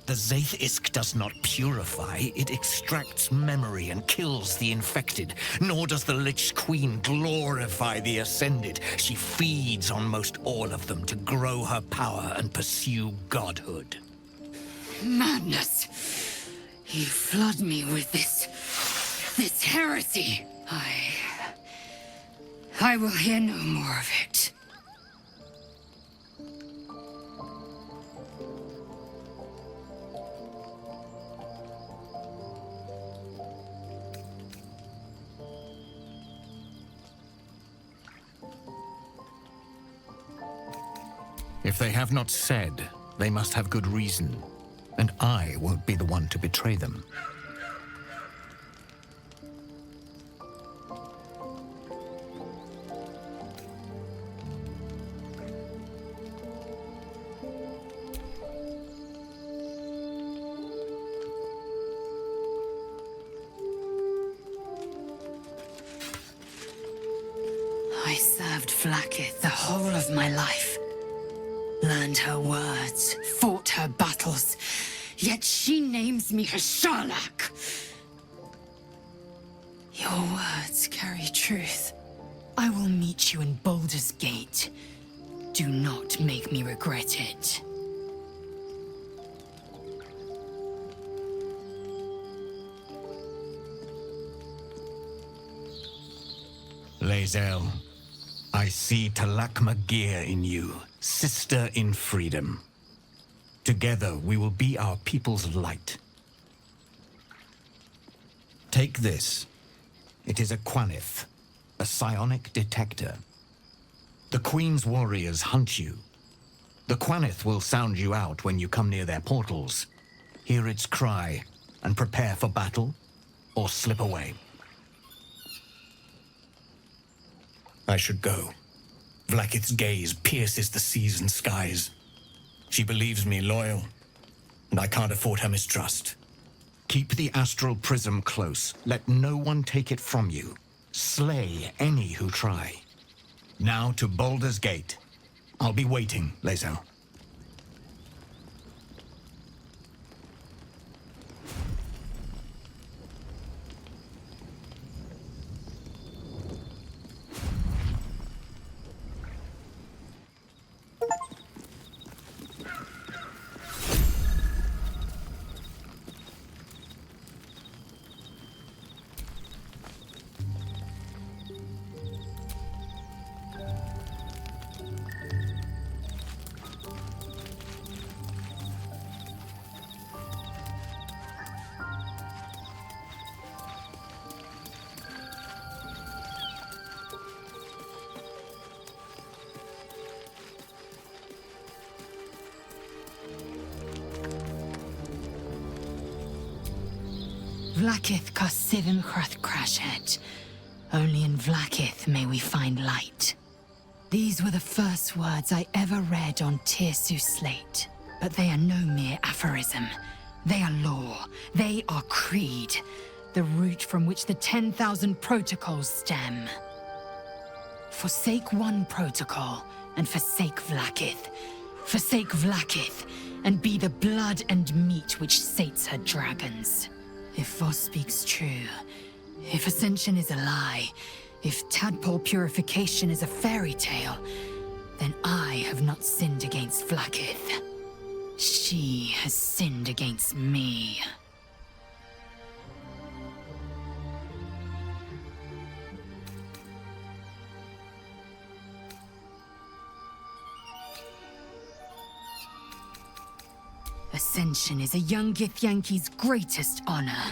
The Zaith Isk does not purify, it extracts memory and kills the infected. Nor does the Lich Queen glorify the ascended. She feeds on most all of them to grow her power and pursue godhood. Madness! You flood me with this heresy. I will hear no more of it. If they have not said, they must have good reason, and I won't be the one to betray them. I served Vlaakith the whole of my life. Learned her words, fought her battles, yet she names me her Sharlak. Your words carry truth. I will meet you in Baldur's Gate. Do not make me regret it. Lae'zel, I see Talak Magir in you, sister in freedom. Together we will be our people's light. Take this. It is a Quanith, a psionic detector. The Queen's warriors hunt you. The Quanith will sound you out when you come near their portals. Hear its cry and prepare for battle, or slip away. I should go. Vlaakith's gaze pierces the seas and skies. She believes me loyal, and I can't afford her mistrust. Keep the astral prism close. Let no one take it from you. Slay any who try. Now to Baldur's Gate. I'll be waiting, Lae'zel. Vlaakith Kosivim Chrath Crashhead. Only in Vlaakith may we find light. These were the first words I ever read on Tirsu's slate. But they are no mere aphorism. They are law. They are creed. The root from which the 10,000 protocols stem. Forsake one protocol, and forsake Vlaakith. Forsake Vlaakith, and be the blood and meat which sates her dragons. If Voss speaks true, if Ascension is a lie, if tadpole purification is a fairy tale, then I have not sinned against Vlaakith. She has sinned against me. Ascension is a young githyanki's greatest honor.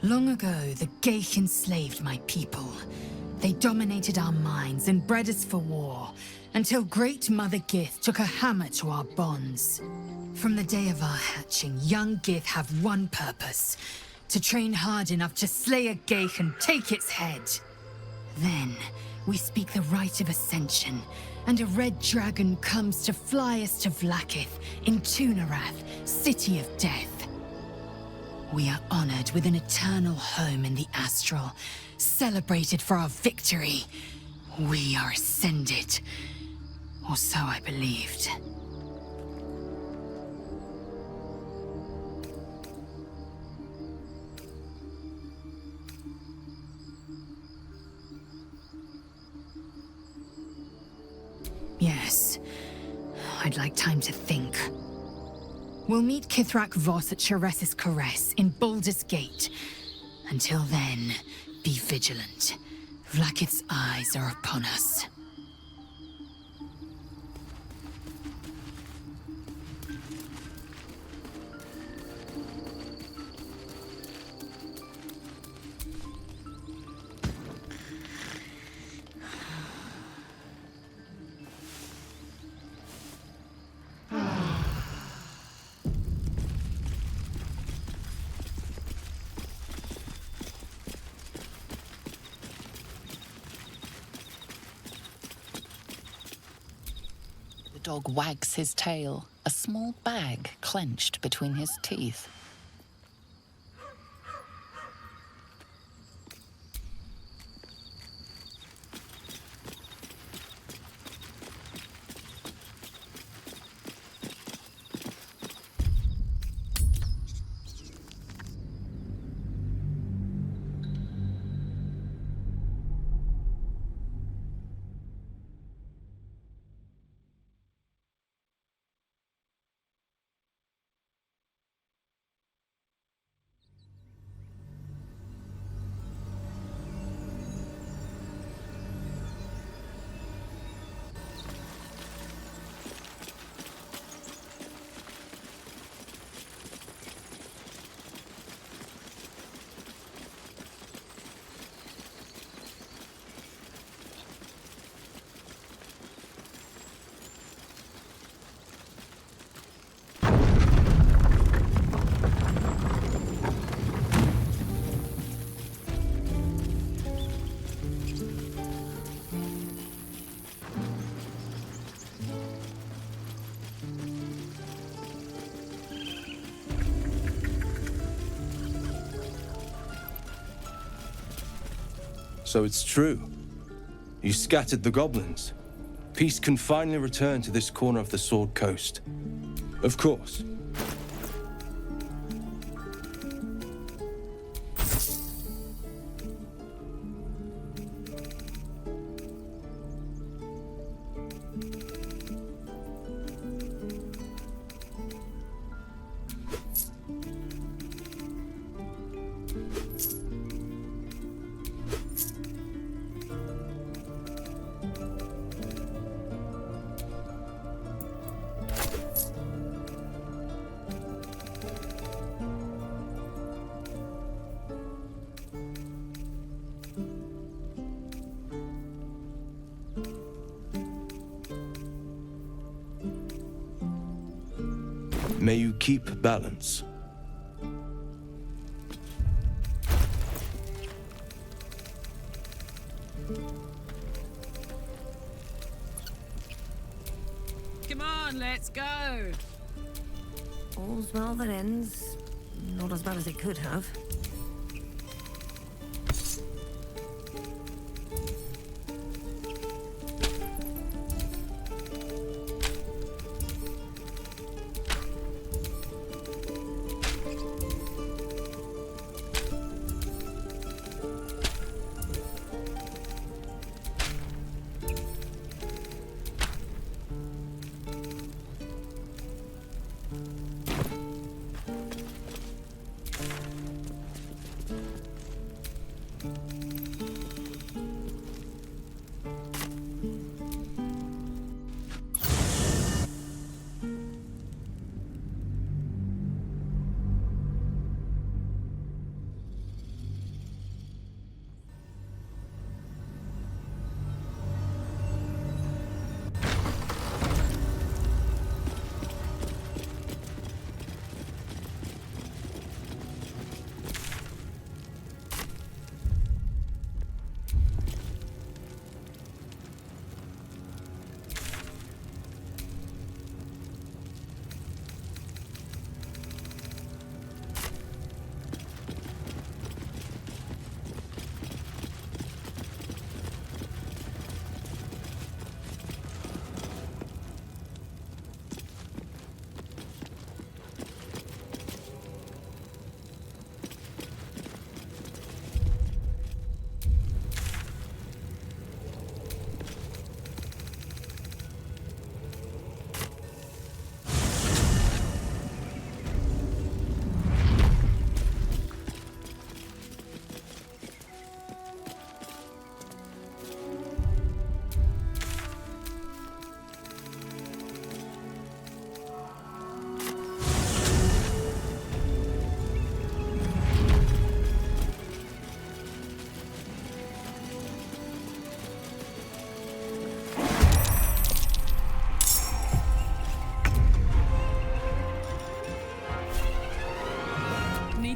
Long ago, the Geich enslaved my people. They dominated our minds and bred us for war, until Great Mother Gith took a hammer to our bonds. From the day of our hatching, young Gith have one purpose: to train hard enough to slay a Geich and take its head. Then, we speak the rite of ascension, and a red dragon comes to fly us to Vlakith in Tunarath, City of Death. We are honored with an eternal home in the astral, celebrated for our victory. We are ascended. Or so I believed. Yes. I'd like time to think. We'll meet Kithrak Voss at Chares's Caress in Baldur's Gate. Until then, be vigilant. Vlakith's eyes are upon us. The dog wags his tail, a small bag clenched between his teeth. So it's true. You scattered the goblins. Peace can finally return to this corner of the Sword Coast. Of course. May you keep balance. Come on, let's go. All's well that ends. Not as bad as it could have.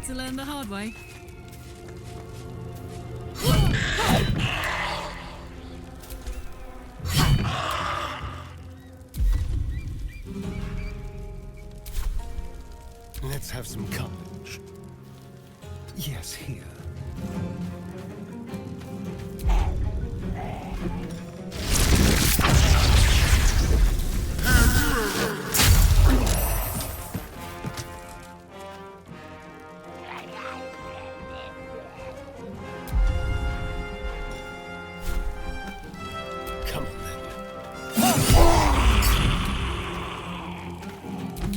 to learn the hard way. Let's have some courage. Yes, here.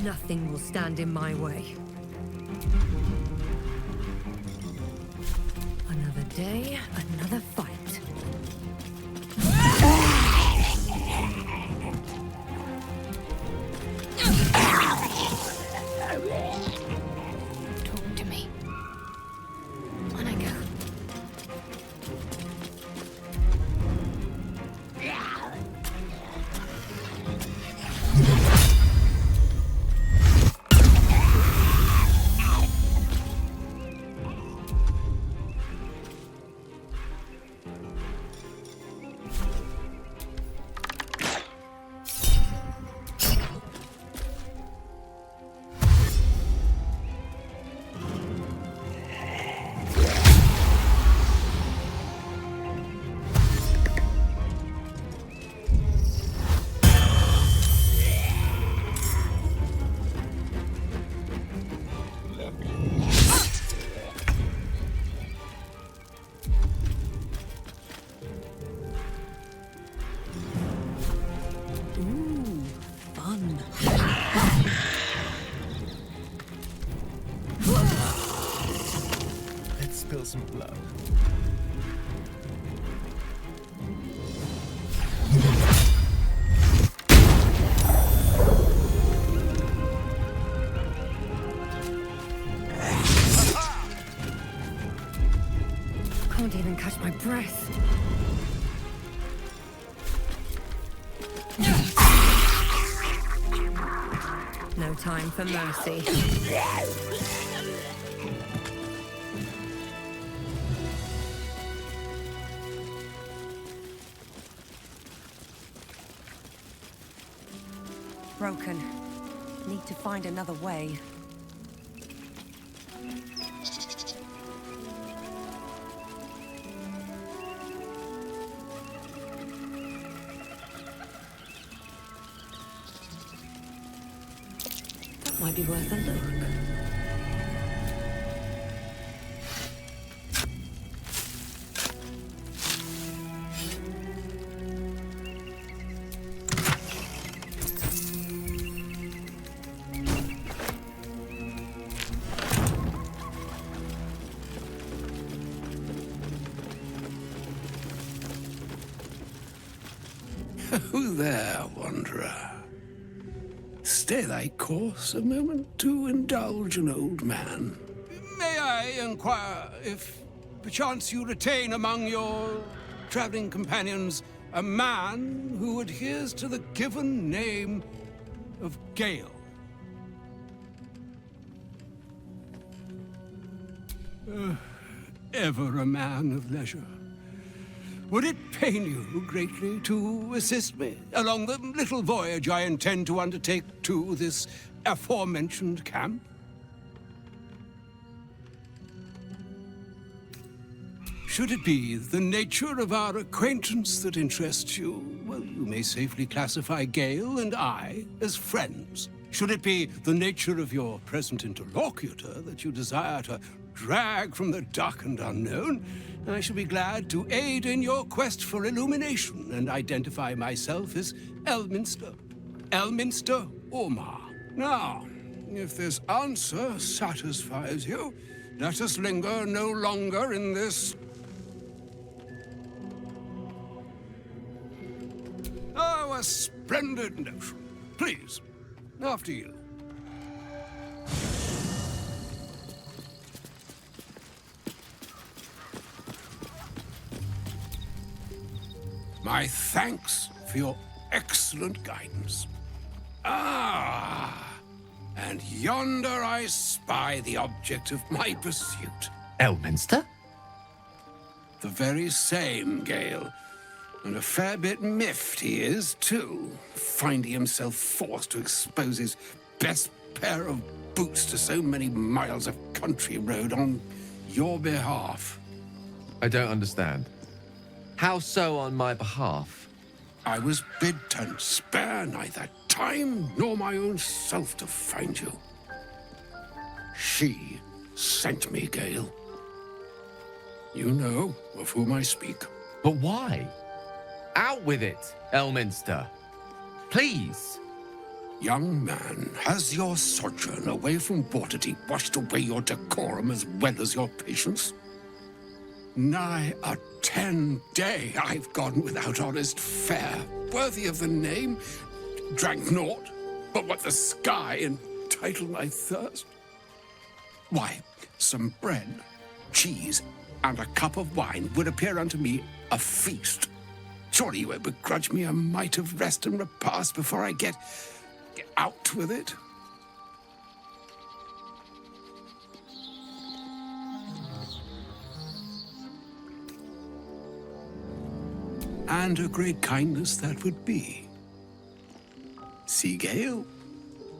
Nothing will stand in my way. Another day, another fight. Talk to me. On I go. Spill some blood. Can't even catch my breath. No time for mercy. Broken. Need to find another way. That might be worth a look. Who there, wanderer? Stay thy course a moment to indulge an old man. May I inquire if, perchance, you retain among your traveling companions a man who adheres to the given name of Gale? Ever a man of leisure. Would it pain you greatly to assist me along the little voyage I intend to undertake to this aforementioned camp? Should it be the nature of our acquaintance that interests you, well, you may safely classify Gale and I as friends. Should it be the nature of your present interlocutor that you desire to drag from the dark and unknown, I shall be glad to aid in your quest for illumination and identify myself as Elminster Ormar. Now, if this answer satisfies you, let us linger no longer in this... Oh, a splendid notion. Please, after you. My thanks for your excellent guidance. Ah, And yonder I spy the object of my pursuit. Elminster? The very same, Gale. And a fair bit miffed he is, too, finding himself forced to expose his best pair of boots to so many miles of country road on your behalf. I don't understand. How so on my behalf? I was bid to spare neither time nor my own self to find you. She sent me, Gale. You know of whom I speak. But why? Out with it, Elminster. Please. Young man, has your sojourn away from Waterdeep washed away your decorum as well as your patience? Nigh a 10-day I've gone without honest fare, worthy of the name, drank naught but what the sky entitled my thirst. Why, some bread, cheese, and a cup of wine would appear unto me a feast. Surely you won't begrudge me a mite of rest and repast before I get out with it? And a great kindness that would be. See, Gale,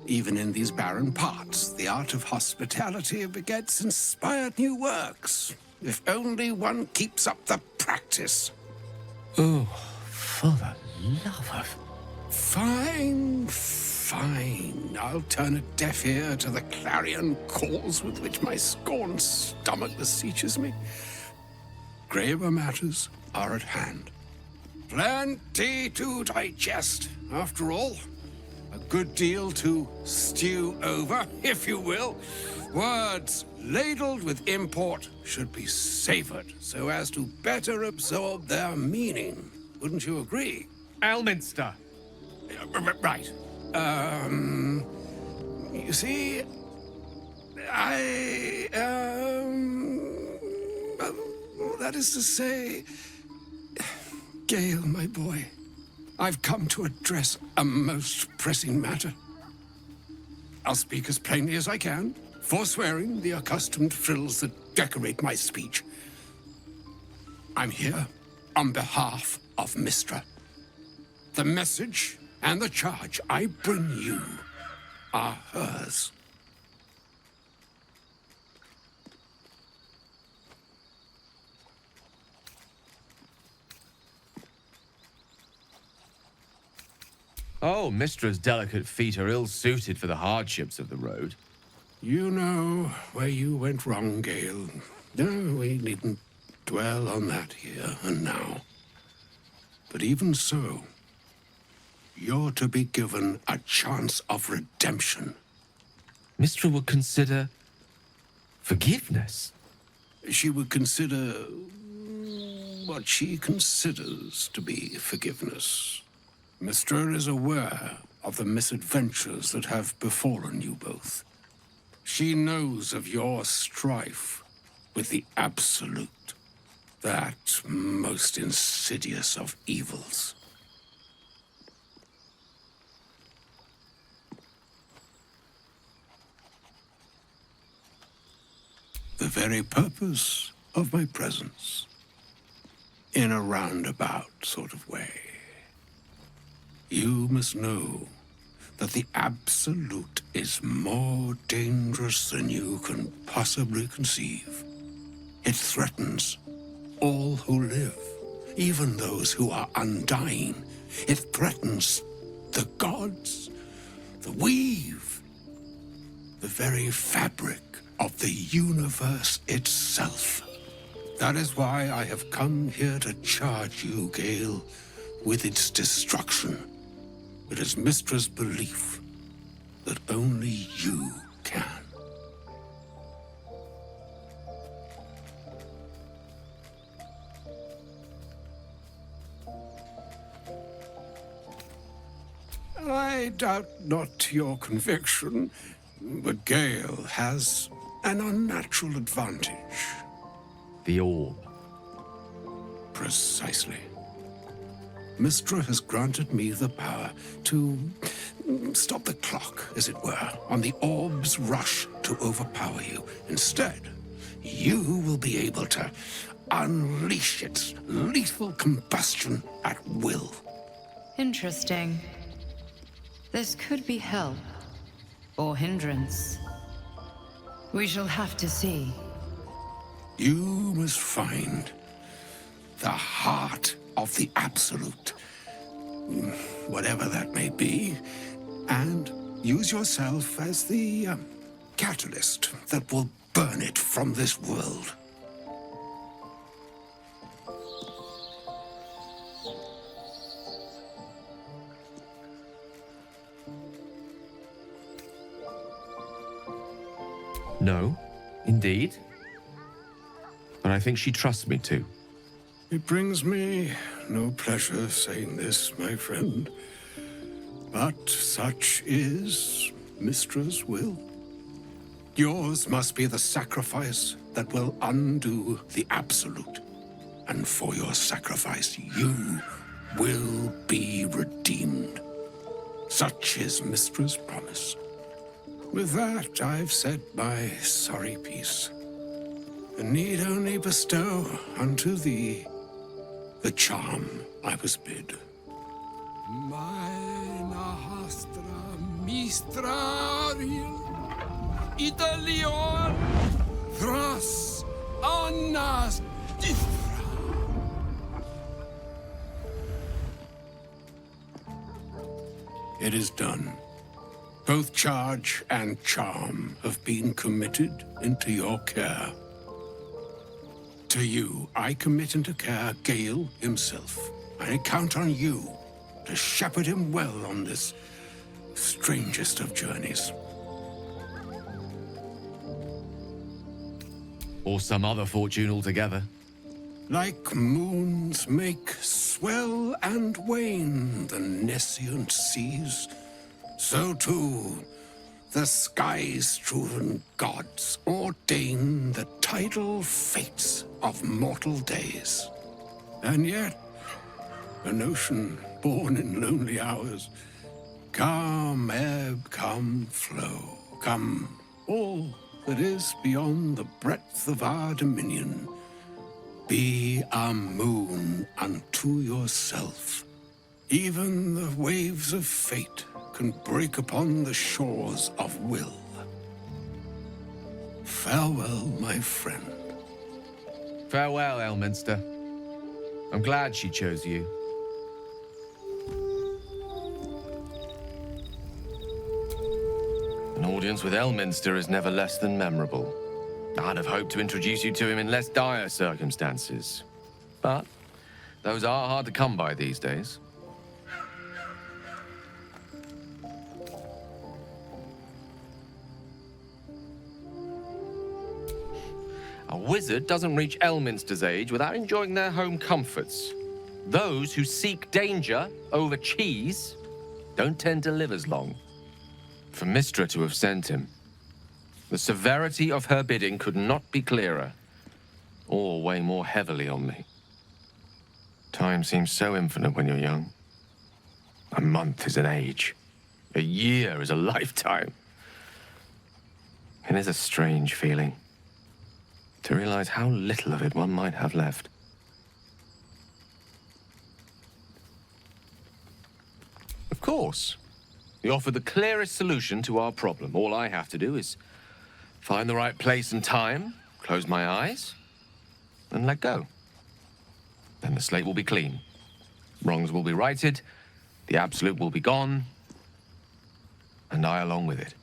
even in these barren parts, the art of hospitality begets inspired new works, if only one keeps up the practice. Oh, for the love of... Fine. I'll turn a deaf ear to the clarion calls with which my scorned stomach beseeches me. Graver matters are at hand. Plenty to digest, after all. A good deal to stew over, if you will. Words ladled with import should be savored so as to better absorb their meaning. Wouldn't you agree? Elminster. Right. You see, that is to say, Gale, my boy, I've come to address a most pressing matter. I'll speak as plainly as I can, forswearing the accustomed frills that decorate my speech. I'm here on behalf of Mystra. The message and the charge I bring you are hers. Oh, Mistra's delicate feet are ill-suited for the hardships of the road. You know where you went wrong, Gale. No, we needn't dwell on that here and now. But even so, you're to be given a chance of redemption. Mistra would consider forgiveness. She would consider what she considers to be forgiveness. Mystra is aware of the misadventures that have befallen you both. She knows of your strife with the Absolute, that most insidious of evils. The very purpose of my presence, in a roundabout sort of way. You must know that the Absolute is more dangerous than you can possibly conceive. It threatens all who live, even those who are undying. It threatens the gods, the weave, the very fabric of the universe itself. That is why I have come here to charge you, Gale, with its destruction. It is Mistra's belief that only you can. I doubt not your conviction, but Gale has an unnatural advantage. The orb. Precisely. Mystra has granted me the power to stop the clock, as it were, on the orb's rush to overpower you. Instead, you will be able to unleash its lethal combustion at will. Interesting. This could be help, or hindrance. We shall have to see. You must find the heart of the Absolute, whatever that may be, and use yourself as the catalyst that will burn it from this world. No, indeed. But I think she trusts me too. It brings me no pleasure saying this, my friend, but such is Mystra's will. Yours must be the sacrifice that will undo the Absolute, and for your sacrifice you will be redeemed. Such is Mystra's promise. With that, I've said my sorry piece, and need only bestow unto thee the charm I was bid. Meine hastra mistraril Italion thras annas difra. It is done. Both charge and charm have been committed into your care. To you, I commit into care Gale himself. I count on you to shepherd him well on this strangest of journeys. Or some other fortune altogether. Like moons make swell and wane the nescient seas, so too the sky-strewn gods ordain the tidal fates of mortal days. And yet, an ocean born in lonely hours, come ebb, come flow, come all that is beyond the breadth of our dominion, be a moon unto yourself. Even the waves of fate can break upon the shores of will. Farewell, my friend. Farewell, Elminster. I'm glad she chose you. An audience with Elminster is never less than memorable. I'd have hoped to introduce you to him in less dire circumstances. But those are hard to come by these days. A wizard doesn't reach Elminster's age without enjoying their home comforts. Those who seek danger over cheese don't tend to live as long. For Mystra to have sent him, the severity of her bidding could not be clearer, or weigh more heavily on me. Time seems so infinite when you're young. A month is an age. A year is a lifetime. It is a strange feeling to realize how little of it one might have left. Of course, you offer the clearest solution to our problem. All I have to do is find the right place and time, close my eyes, and let go. Then the slate will be clean. Wrongs will be righted, the Absolute will be gone, and I along with it.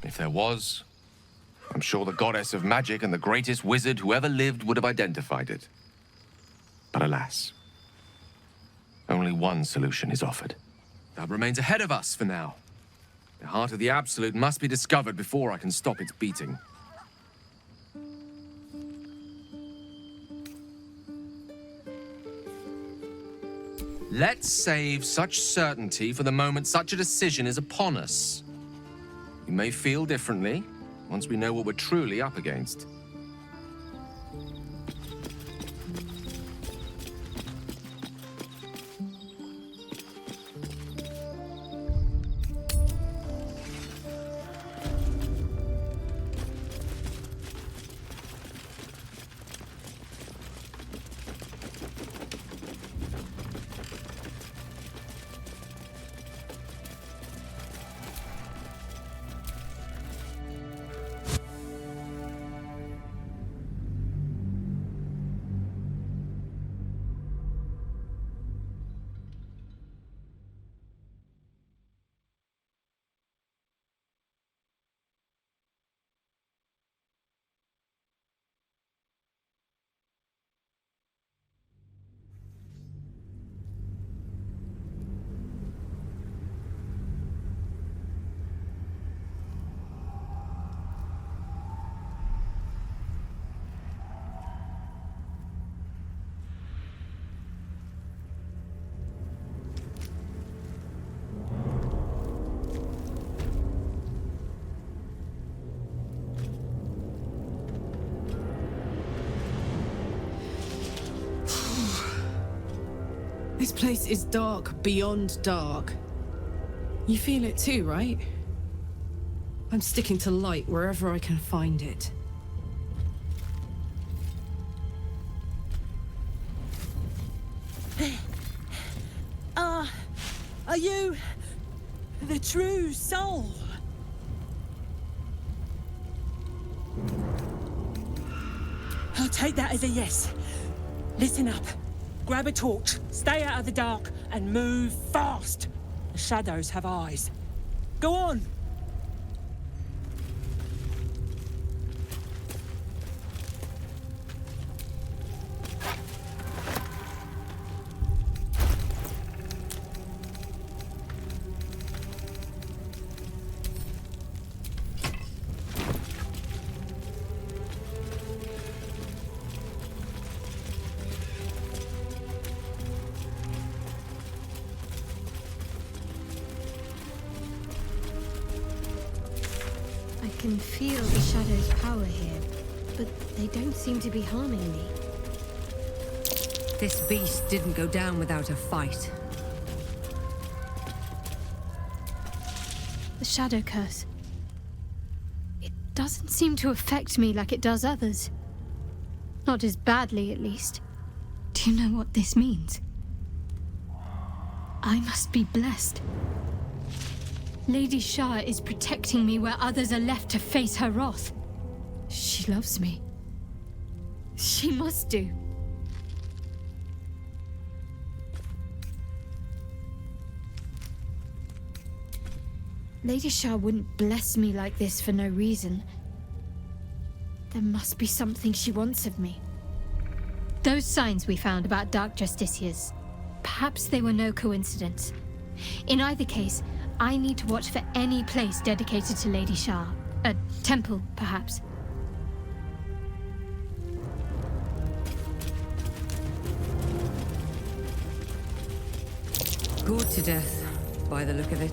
If there was, I'm sure the goddess of magic and the greatest wizard who ever lived would have identified it. But alas, only one solution is offered. That remains ahead of us for now. The heart of the Absolute must be discovered before I can stop its beating. Let's save such certainty for the moment such a decision is upon us. You may feel differently once we know what we're truly up against. This place is dark beyond dark. You feel it too, right? I'm sticking to light wherever I can find it. Are you the true soul? I'll take that as a yes. Listen up. Grab a torch, stay out of the dark, and move fast. The shadows have eyes. Go on! I can feel the shadow's power here, but they don't seem to be harming me. This beast didn't go down without a fight. The shadow curse. It doesn't seem to affect me like it does others. Not as badly, at least. Do you know what this means? I must be blessed. Lady Shah is protecting me where others are left to face her wrath. She loves me. She must do. Lady Shah wouldn't bless me like this for no reason. There must be something she wants of me. Those signs we found about Dark Justiciars, perhaps they were no coincidence. In either case, I need to watch for any place dedicated to Lady Shah. A temple, perhaps. Gored to death, by the look of it.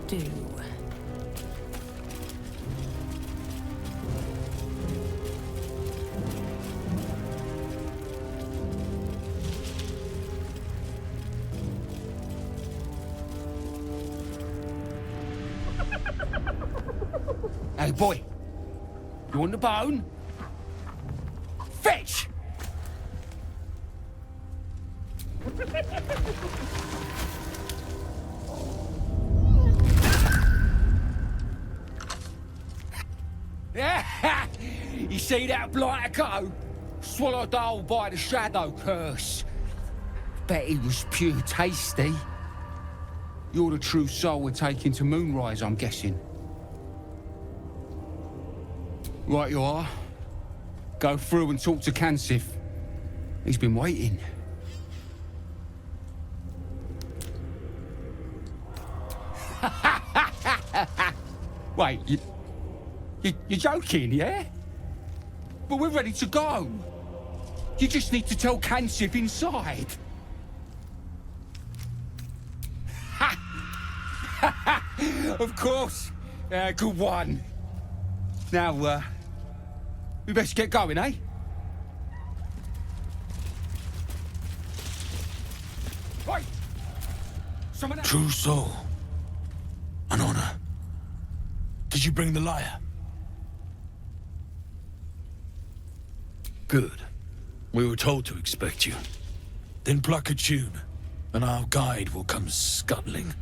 Do. Hey, boy. You want the bone? Fetch! You see that blighter go? Swallowed whole by the shadow curse. Bet he was pure tasty. You're the true soul we're taking to Moonrise, I'm guessing. Right you are. Go through and talk to Kansif. He's been waiting. Wait, you're joking, yeah? But we're ready to go. You just need to tell Kansip inside. Of course. Good one. Now, we best get going, eh? Right. Someone else. True soul. An honor. Did you bring the lyre? Good. We were told to expect you. Then pluck a tune, and our guide will come scuttling.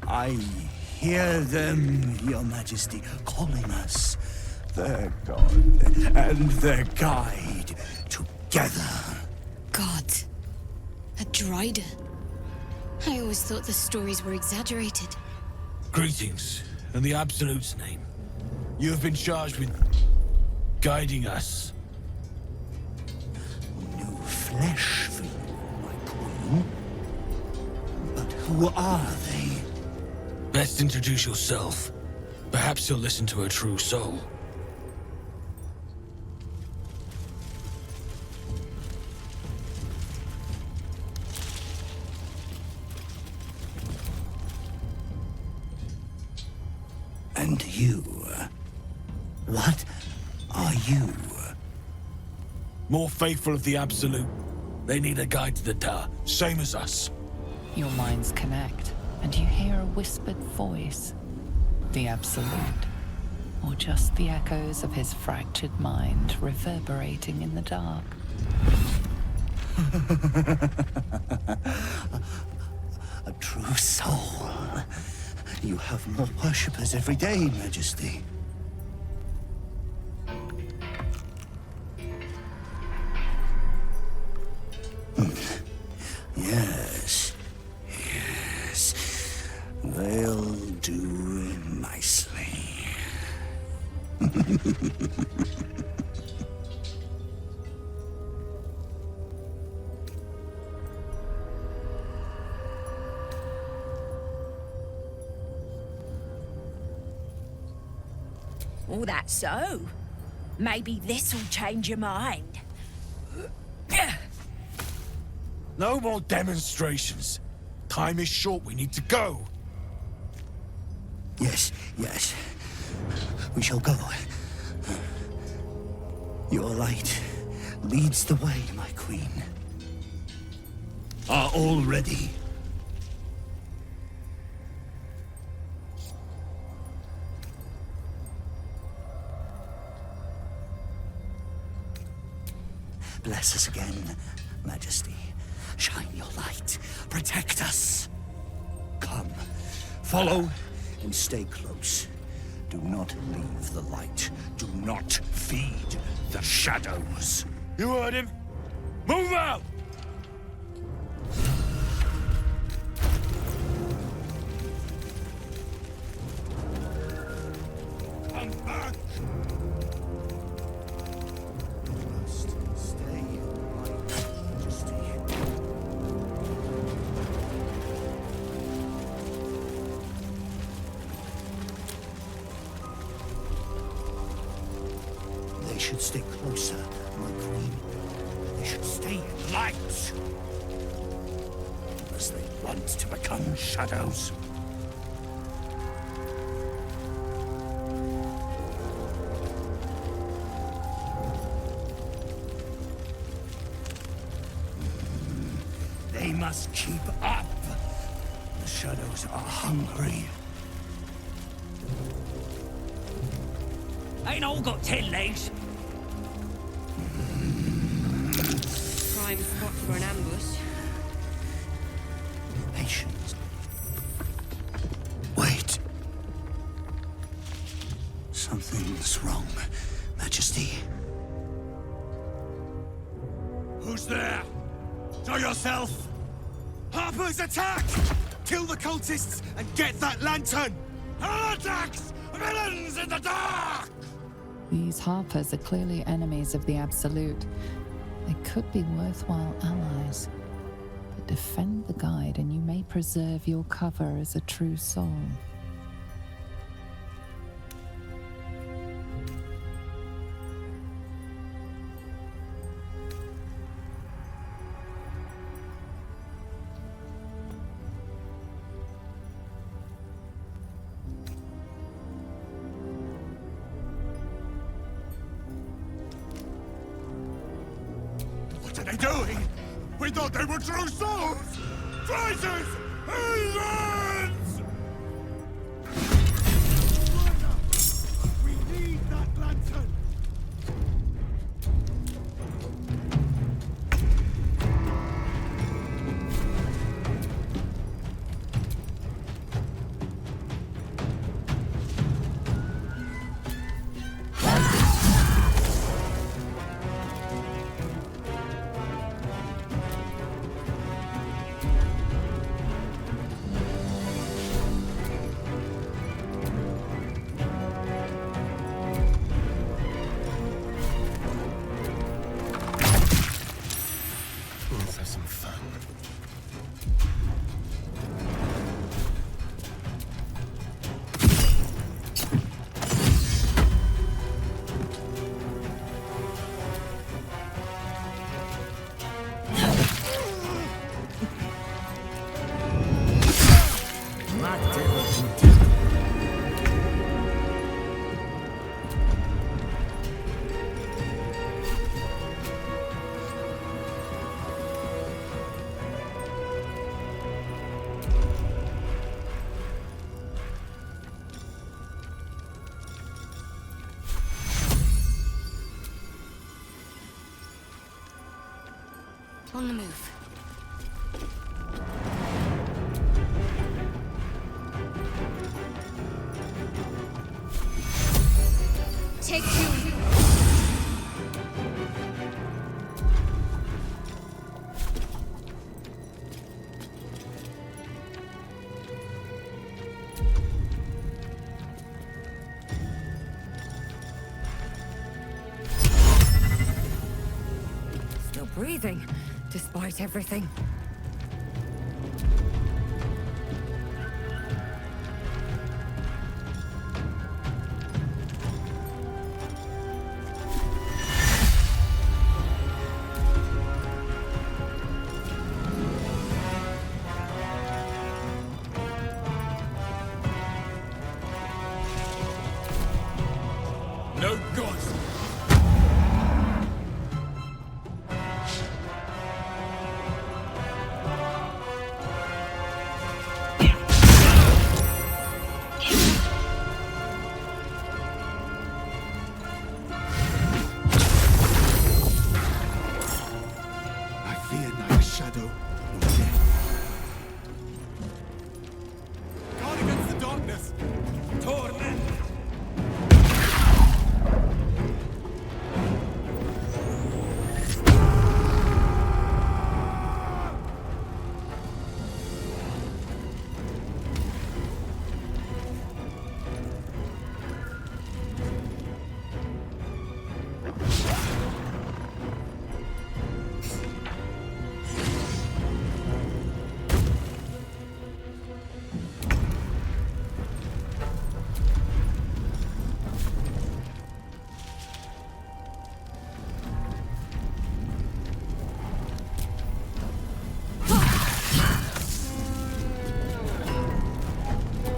I hear them, Your Majesty, calling us, their god and their guide, together. God. A Drider. I always thought the stories were exaggerated. Greetings, in the Absolute's name. You have been charged with guiding us. New flesh for you, my queen. But who are they? Best introduce yourself. Perhaps you'll listen to a true soul. And you? What are you? More faithful of the Absolute. They need a guide to the tower, same as us. Your minds connect, and you hear a whispered voice. The Absolute. Or just the echoes of his fractured mind reverberating in the dark. A true soul. You have more worshippers every day, Majesty. Yes. Yes. They'll do nicely. Oh, that's so. Maybe this'll change your mind. No more demonstrations. Time is short, we need to go. Yes, yes. We shall go. Your light leads the way, my queen. Are all ready? Bless us again, Majesty. Shine your light. Protect us. Come. Follow and stay close. Do not leave the light. Do not feed the shadows. You heard him. Move out! Come back! They should stay closer, my queen. They should stay in light. Unless they want to become shadows. They must keep up. The shadows are hungry. Ain't all got 10 legs. Prime spot for an ambush. Patience. Wait. Something's wrong, Majesty. Who's there? Show yourself! Harper's attack! Kill the cultists and get that lantern! Heretics! Villains in the dark! These Harpers are clearly enemies of the Absolute. They could be worthwhile allies. But defend the guide and you may preserve your cover as a true soul. What are they doing? We thought they were true souls! Traitors! Heathens! We need that lantern! Let's have some fun. On the move. Take two. Still breathing, despite everything. No gods! I fear neither shadow nor death. Guard against the darkness! Torment!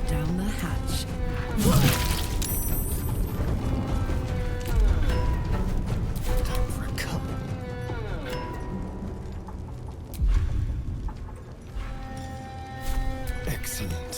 Down the hatch. Time for a cup. Excellent.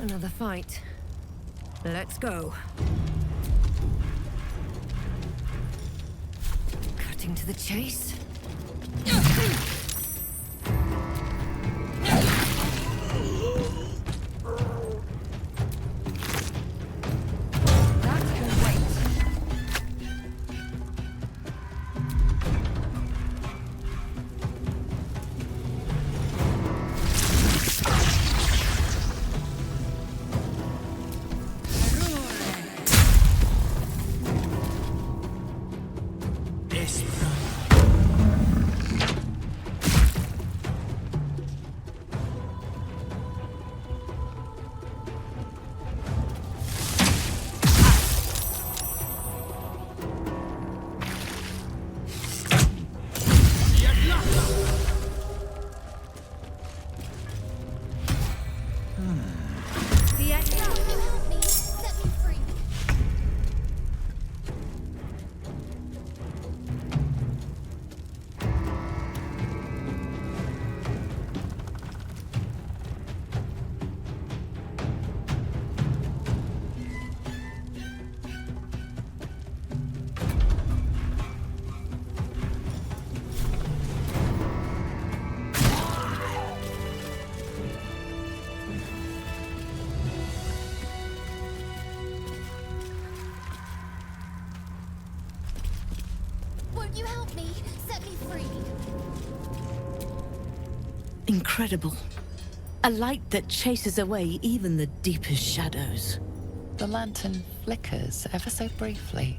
Another fight. Let's go. Cutting to the chase. You help me. Set me free. Incredible. A light that chases away even the deepest shadows. The lantern flickers ever so briefly,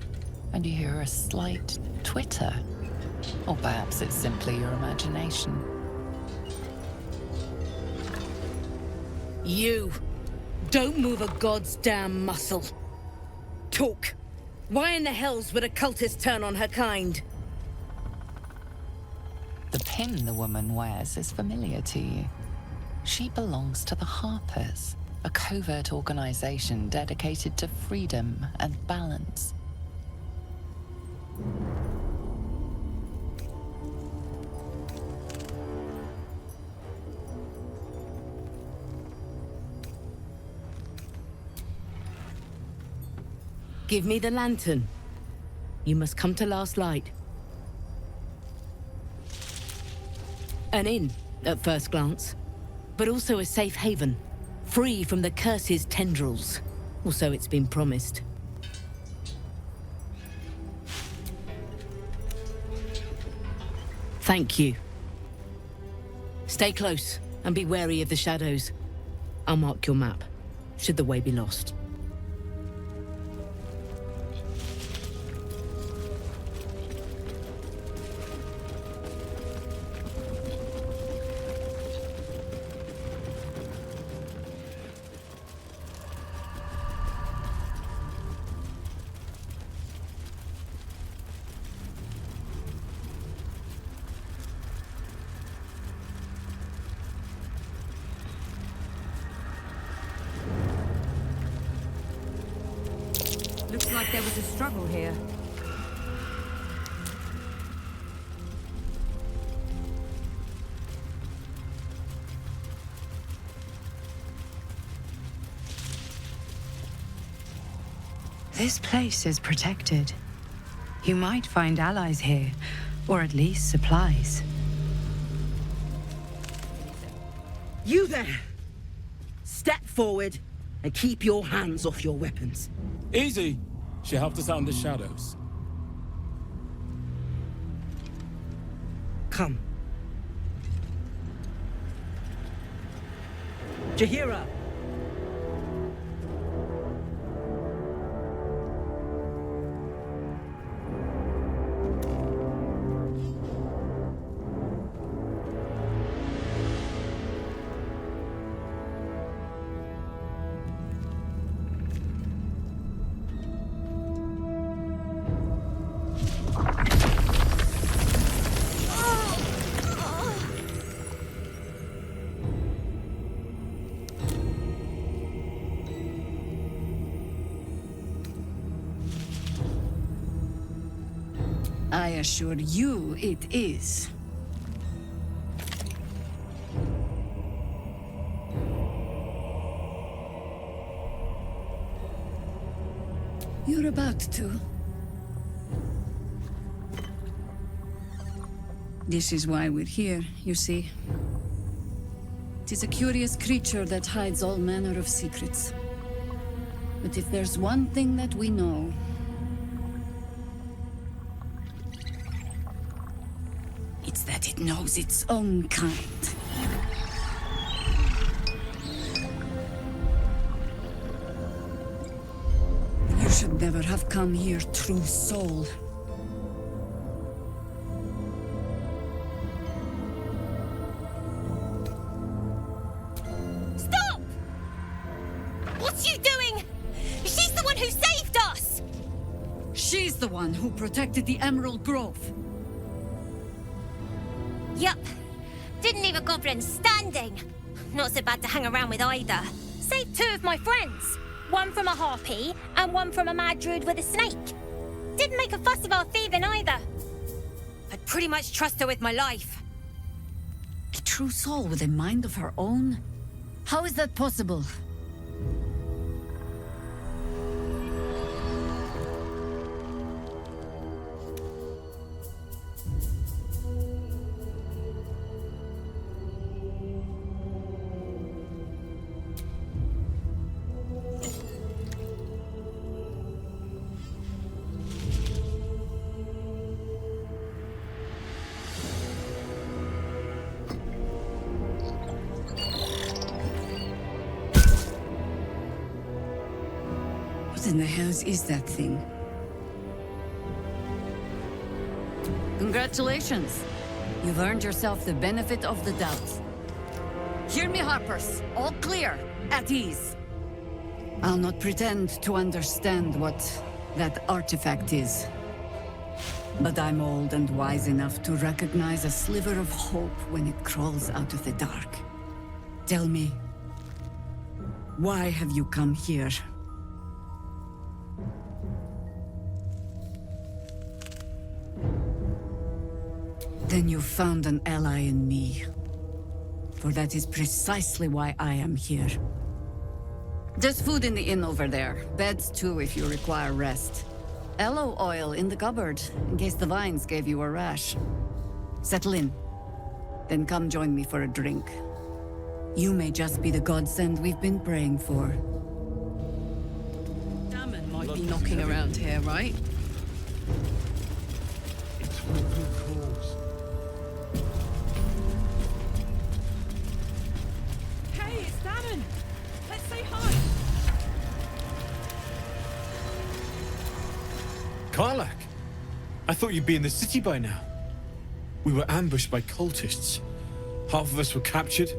and you hear a slight twitter. Or perhaps it's simply your imagination. You! Don't move a god's damn muscle. Talk. Why in the hells would a cultist turn on her kind? The pin the woman wears is familiar to you. She belongs to the Harpers, a covert organization dedicated to freedom and balance. Give me the lantern. You must come to last light. An inn, at first glance, but also a safe haven, free from the curse's tendrils. Or so it's been promised. Thank you. Stay close and be wary of the shadows. I'll mark your map, should the way be lost. Looks like there was a struggle here. This place is protected. You might find allies here, or at least supplies. You there! Step forward and keep your hands off your weapons. Easy! She helped us out in the shadows. Come. Jahira! I assure you it is. You're about to. This is why we're here, you see. It is a curious creature that hides all manner of secrets. But if there's one thing that we know, it's that it knows its own kind. You should never have come here, true soul. Stop! What's you doing? She's the one who saved us! She's the one who protected the Emerald Grove. Yup. Didn't leave a goblin standing. Not so bad to hang around with either. Saved 2 of my friends. One from a harpy, and one from a mad druid with a snake. Didn't make a fuss about thieving either. I'd pretty much trust her with my life. A true soul with a mind of her own? How is that possible? What in the hells is that thing? Congratulations. You've earned yourself the benefit of the doubt. Hear me, Harpers. All clear. At ease. I'll not pretend to understand what that artifact is. But I'm old and wise enough to recognize a sliver of hope when it crawls out of the dark. Tell me, why have you come here? Then you found an ally in me. For that is precisely why I am here. There's food in the inn over there. Beds too if you require rest. Aloe oil in the cupboard, in case the vines gave you a rash. Settle in. Then come join me for a drink. You may just be the godsend we've been praying for. Damon might be knocking around here, right? Hey, it's Damon! Let's say hi! Karlach! I thought you'd be in the city by now. We were ambushed by cultists. Half of us were captured,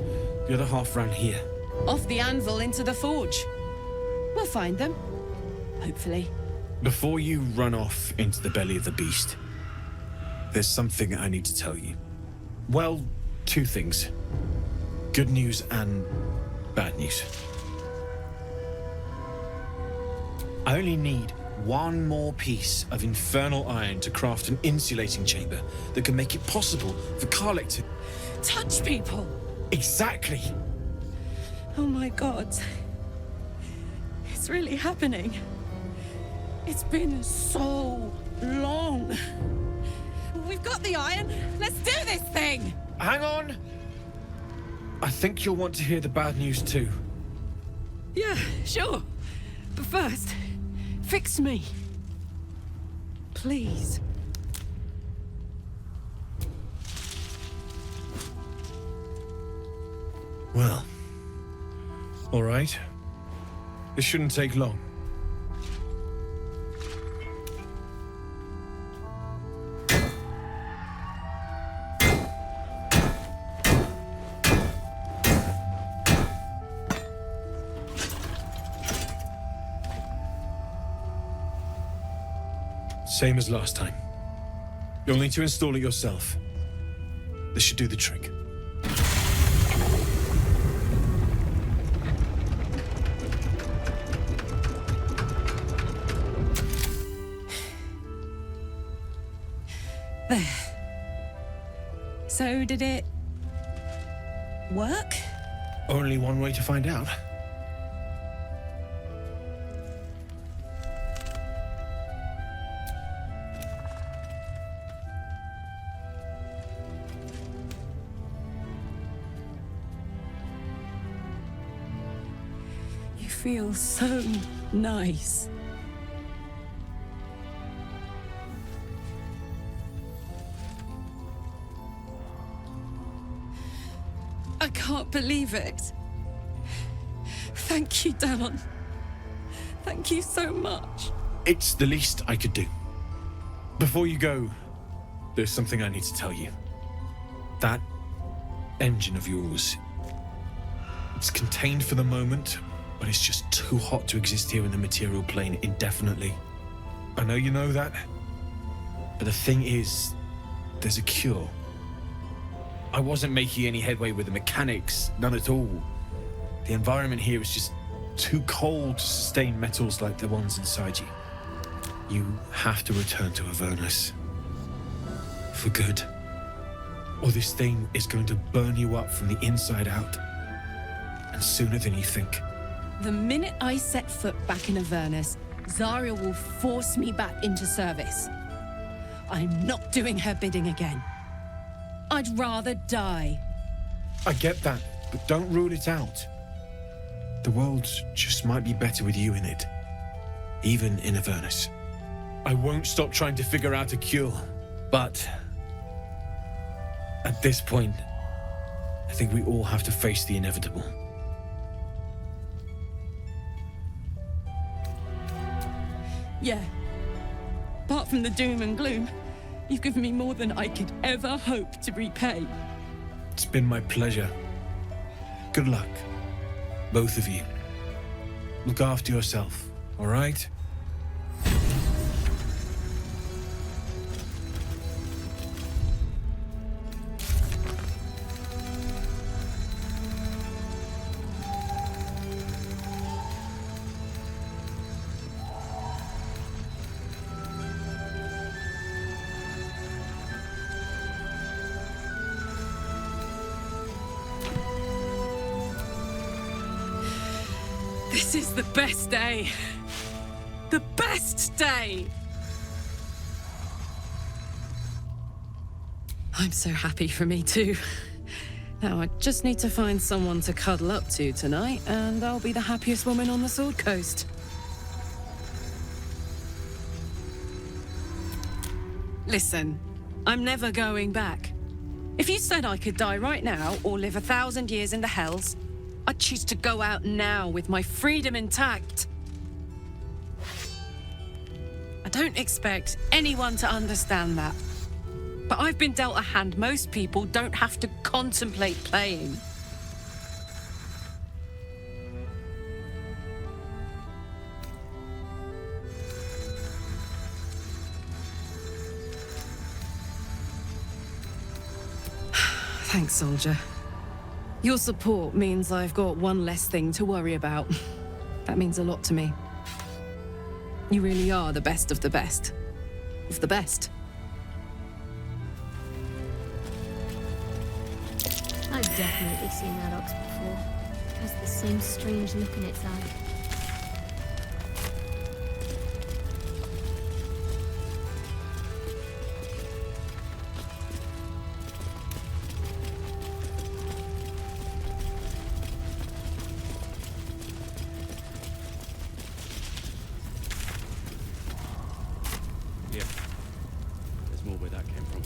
the other half ran here. Off the anvil into the forge. We'll find them. Hopefully. Before you run off into the belly of the beast, there's something I need to tell you. Well, 2 things. Good news and bad news. I only need 1 more piece of infernal iron to craft an insulating chamber that can make it possible for Karlach to... Touch people! Exactly! Oh my god. It's really happening. It's been so long. We've got the iron. Let's do this thing! Hang on! I think you'll want to hear the bad news too. Yeah, sure. But first, fix me. Please. Well, all right. This shouldn't take long. Same as last time. You'll need to install it yourself. This should do the trick. There. So did it work? Only one way to find out. feel so nice. I can't believe it. Thank you, Damon. Thank you so much. It's the least I could do. Before you go, there's something I need to tell you. That engine of yours, it's contained for the moment, but it's just too hot to exist here in the material plane indefinitely. I know you know that, but the thing is, there's a cure. I wasn't making any headway with the mechanics, none at all. The environment here is just too cold to sustain metals like the ones inside you. You have to return to Avernus. For good. Or this thing is going to burn you up from the inside out. And sooner than you think. The minute I set foot back in Avernus, Zarya will force me back into service. I'm not doing her bidding again. I'd rather die. I get that, but don't rule it out. The world just might be better with you in it. Even in Avernus. I won't stop trying to figure out a cure, but at this point, I think we all have to face the inevitable. Yeah. Apart from the doom and gloom, you've given me more than I could ever hope to repay. It's been my pleasure. Good luck, both of you. Look after yourself, all right? This is the best day. The best day! I'm so happy for me too. Now I just need to find someone to cuddle up to tonight, and I'll be the happiest woman on the Sword Coast. Listen, I'm never going back. If you said I could die right now, or live 1,000 years in the Hells, I'd choose to go out now with my freedom intact. I don't expect anyone to understand that. But I've been dealt a hand most people don't have to contemplate playing. Thanks, soldier. Your support means I've got one less thing to worry about. That means a lot to me. You really are the best of the best. Of the best. I've definitely seen that ox before. It has the same strange look in its eye. Yeah. There's more where that came from.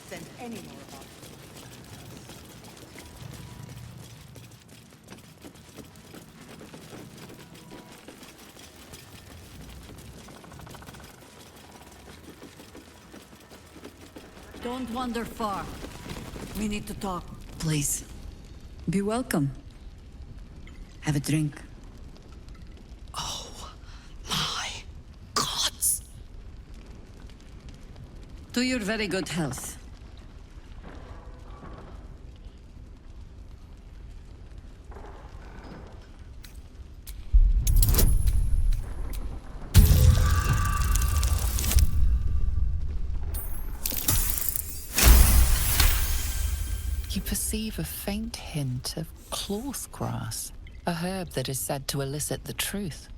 Send any more about Don't wander far. We need to talk. Please. Be welcome. Have a drink. Oh, my gods. To your very good health. You perceive a faint hint of cloth grass A herb that is said to elicit the truth.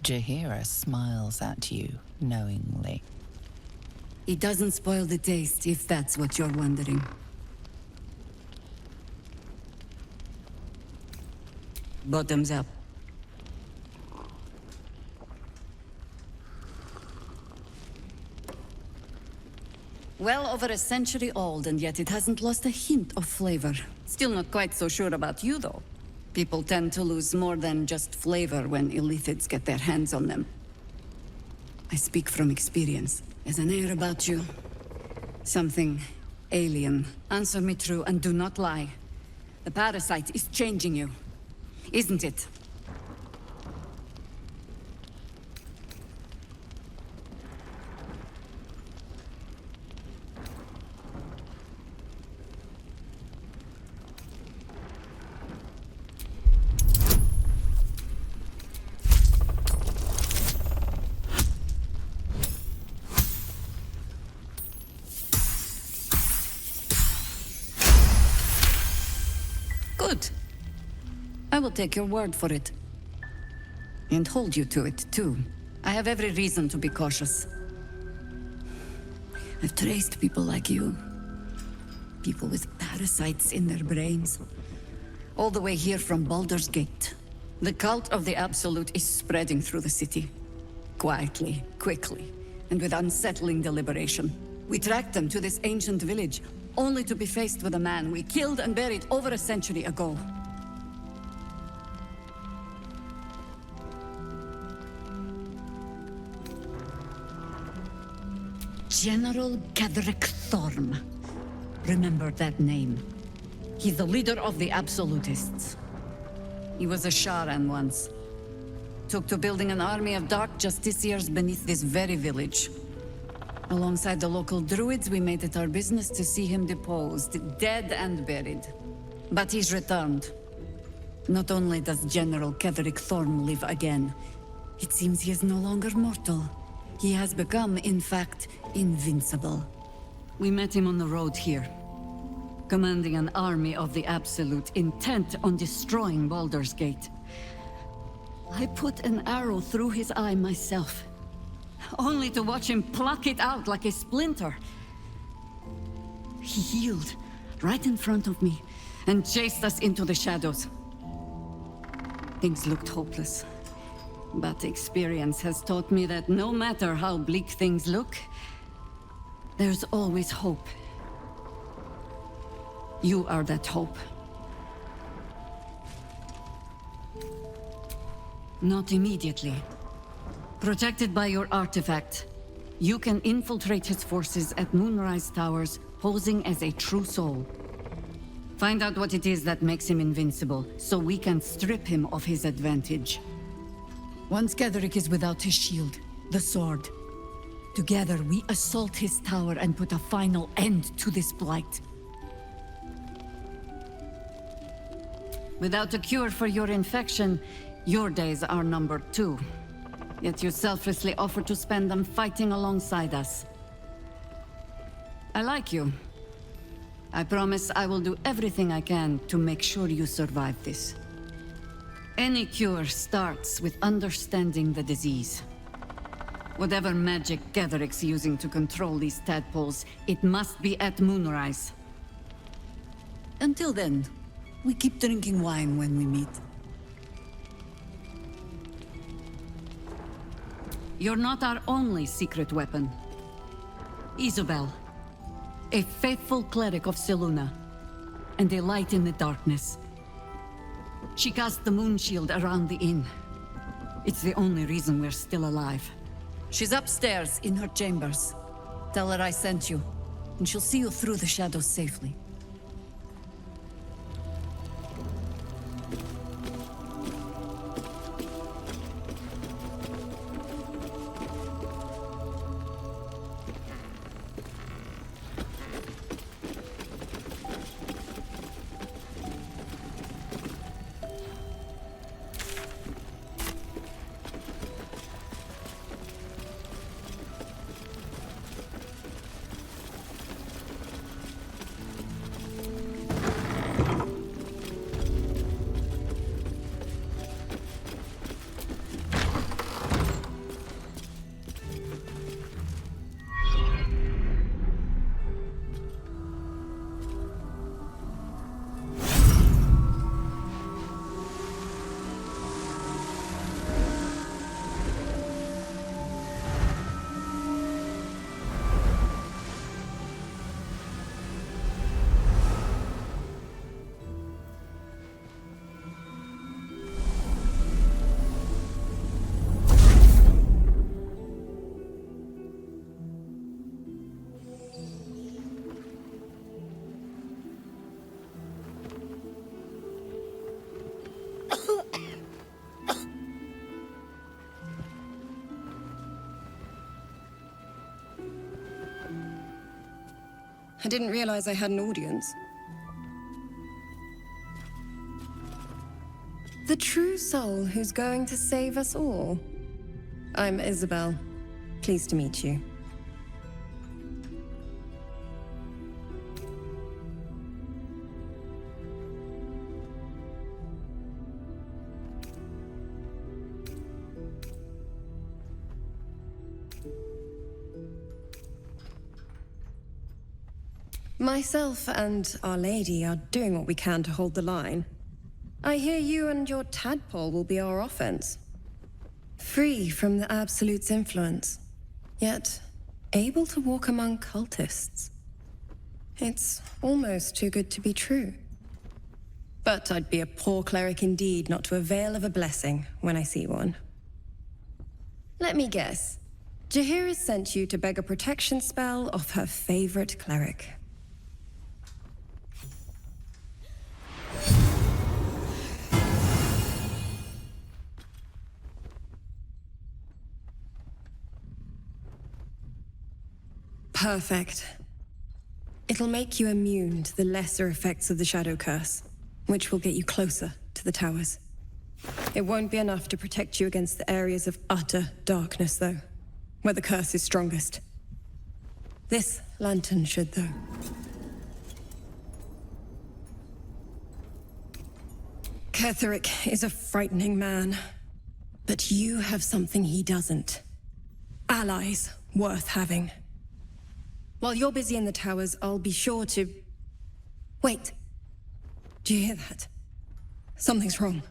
Jaheira smiles at you knowingly. It doesn't spoil the taste, if that's what you're wondering. Bottoms up. Well over a century old, and yet it hasn't lost a hint of flavor. Still not quite so sure about you, though. People tend to lose more than just flavor when Illithids get their hands on them. I speak from experience. There's an air about you. Something alien. Answer me true and do not lie. The parasite is changing you, isn't it? Good. I will take your word for it. And hold you to it, too. I have every reason to be cautious. I've traced people like you. People with parasites in their brains. All the way here from Baldur's Gate. The cult of the Absolute is spreading through the city. Quietly, quickly, and with unsettling deliberation. We tracked them to this ancient village, only to be faced with a man we killed and buried over a century ago. General Ketheric Thorm. Remember that name. He's the leader of the Absolutists. He was a Sharan once. Took to building an army of dark justiciars beneath this very village. Alongside the local druids, we made it our business to see him deposed, dead and buried. But he's returned. Not only does General Ketheric Thorm live again, it seems he is no longer mortal. He has become, in fact, invincible. We met him on the road here, commanding an army of the Absolute, intent on destroying Baldur's Gate. I put an arrow through his eye myself, only to watch him pluck it out like a splinter. He healed right in front of me and chased us into the shadows. Things looked hopeless, but experience has taught me that no matter how bleak things look, there's always hope. You are that hope. Not immediately. Protected by your artifact, you can infiltrate his forces at Moonrise Towers, posing as a true soul. Find out what it is that makes him invincible, so we can strip him of his advantage. Once Ketheric is without his shield, the sword, together we assault his tower and put a final end to this blight. Without a cure for your infection, your days are numbered too. Yet you selflessly offer to spend them fighting alongside us. I like you. I promise I will do everything I can to make sure you survive this. Any cure starts with understanding the disease. Whatever magic Ketheric's using to control these tadpoles, it must be at Moonrise. Until then, we keep drinking wine when we meet. You're not our only secret weapon. Isobel, a faithful cleric of Selûne, and a light in the darkness. She cast the moon shield around the inn. It's the only reason we're still alive. She's upstairs in her chambers. Tell her I sent you, and she'll see you through the shadows safely. I didn't realize I had an audience. The true soul who's going to save us all. I'm Isabel. Pleased to meet you. Myself and Our Lady are doing what we can to hold the line. I hear you and your tadpole will be our offense. Free from the Absolute's influence, yet able to walk among cultists. It's almost too good to be true. But I'd be a poor cleric indeed not to avail of a blessing when I see one. Let me guess. Jaheira sent you to beg a protection spell off her favorite cleric. Perfect. It'll make you immune to the lesser effects of the Shadow Curse, which will get you closer to the towers. It won't be enough to protect you against the areas of utter darkness, though, where the curse is strongest. This lantern should, though. Ketheric is a frightening man, but you have something he doesn't. Allies worth having. While you're busy in the towers, I'll be sure to... Wait. Do you hear that? Something's wrong.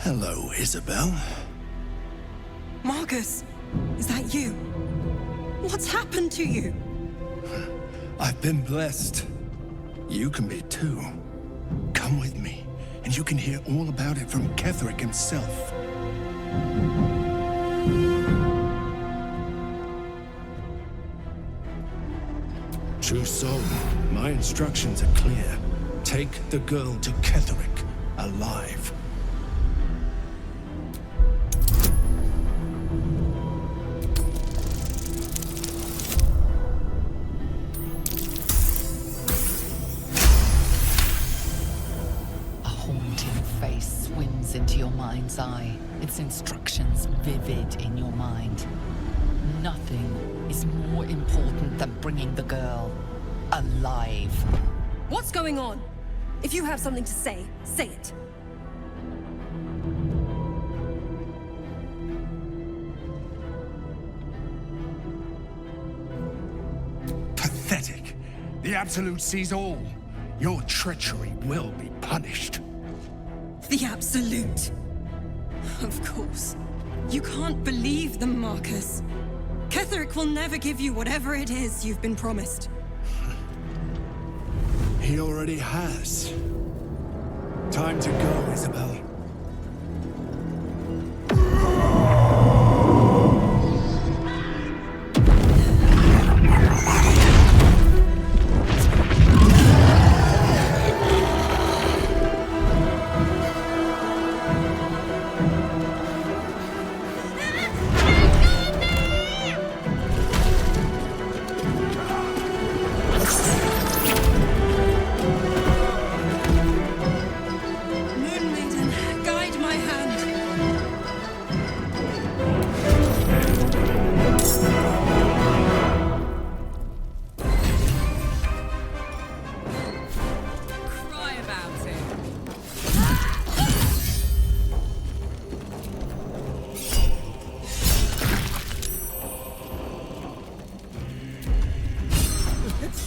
Hello, Isabel. Marcus, is that you? What's happened to you? I've been blessed. You can be too. Come with me, and you can hear all about it from Ketheric himself. True soul, my instructions are clear. Take the girl to Ketheric, alive. Into your mind's eye, its instructions vivid in your mind. Nothing is more important than bringing the girl alive. What's going on? If you have something to say, say it. Pathetic. The Absolute sees all. Your treachery will be punished. The Absolute. Of course. You can't believe them, Marcus. Ketheric will never give you whatever it is you've been promised. He already has. Time to go, Isabel.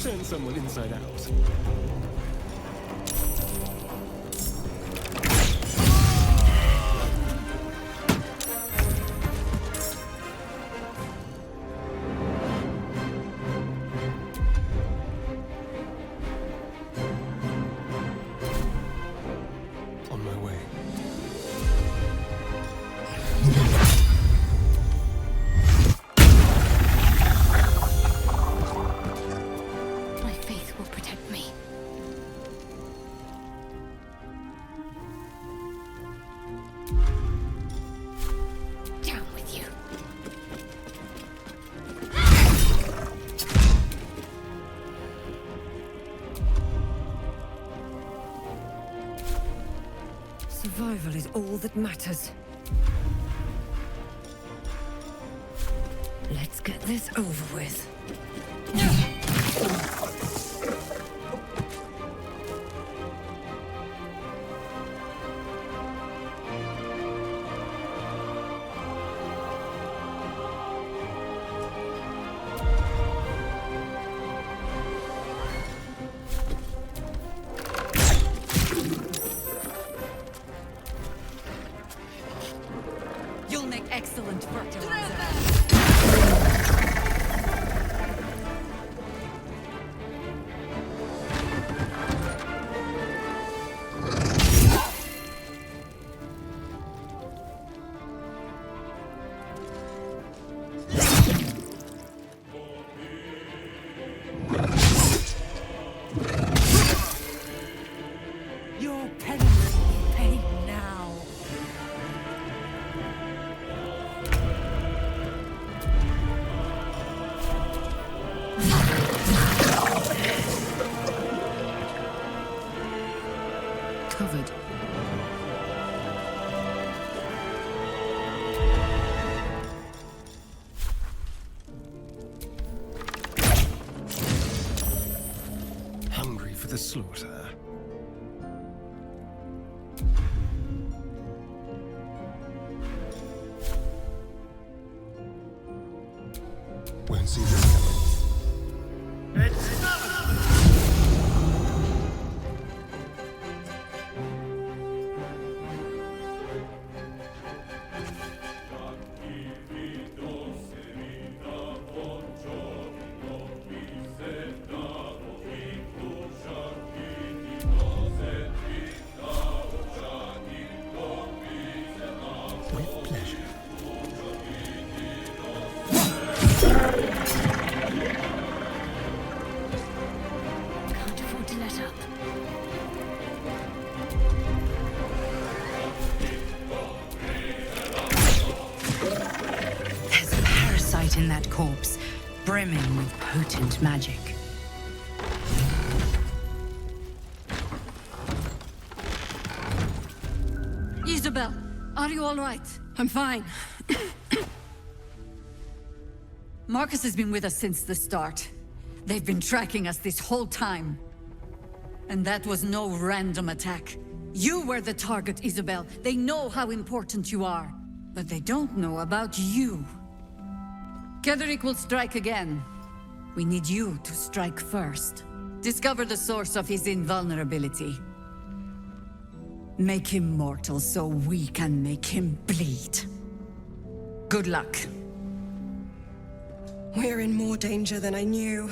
Turn someone inside out. On my way. Survival is all that matters. Let's get this over with. You'll make excellent fertilizer. Your penance will be paid now. Covered. Hungry for the slaughter. Won't see this coming. With pleasure. Can't afford to let up. There's a parasite in that corpse, brimming with potent magic. Isabel, are you all right? I'm fine. Marcus has been with us since the start. They've been tracking us this whole time. And that was no random attack. You were the target, Isabel. They know how important you are. But they don't know about you. Ketheric will strike again. We need you to strike first. Discover the source of his invulnerability. Make him mortal so we can make him bleed. Good luck. We're in more danger than I knew.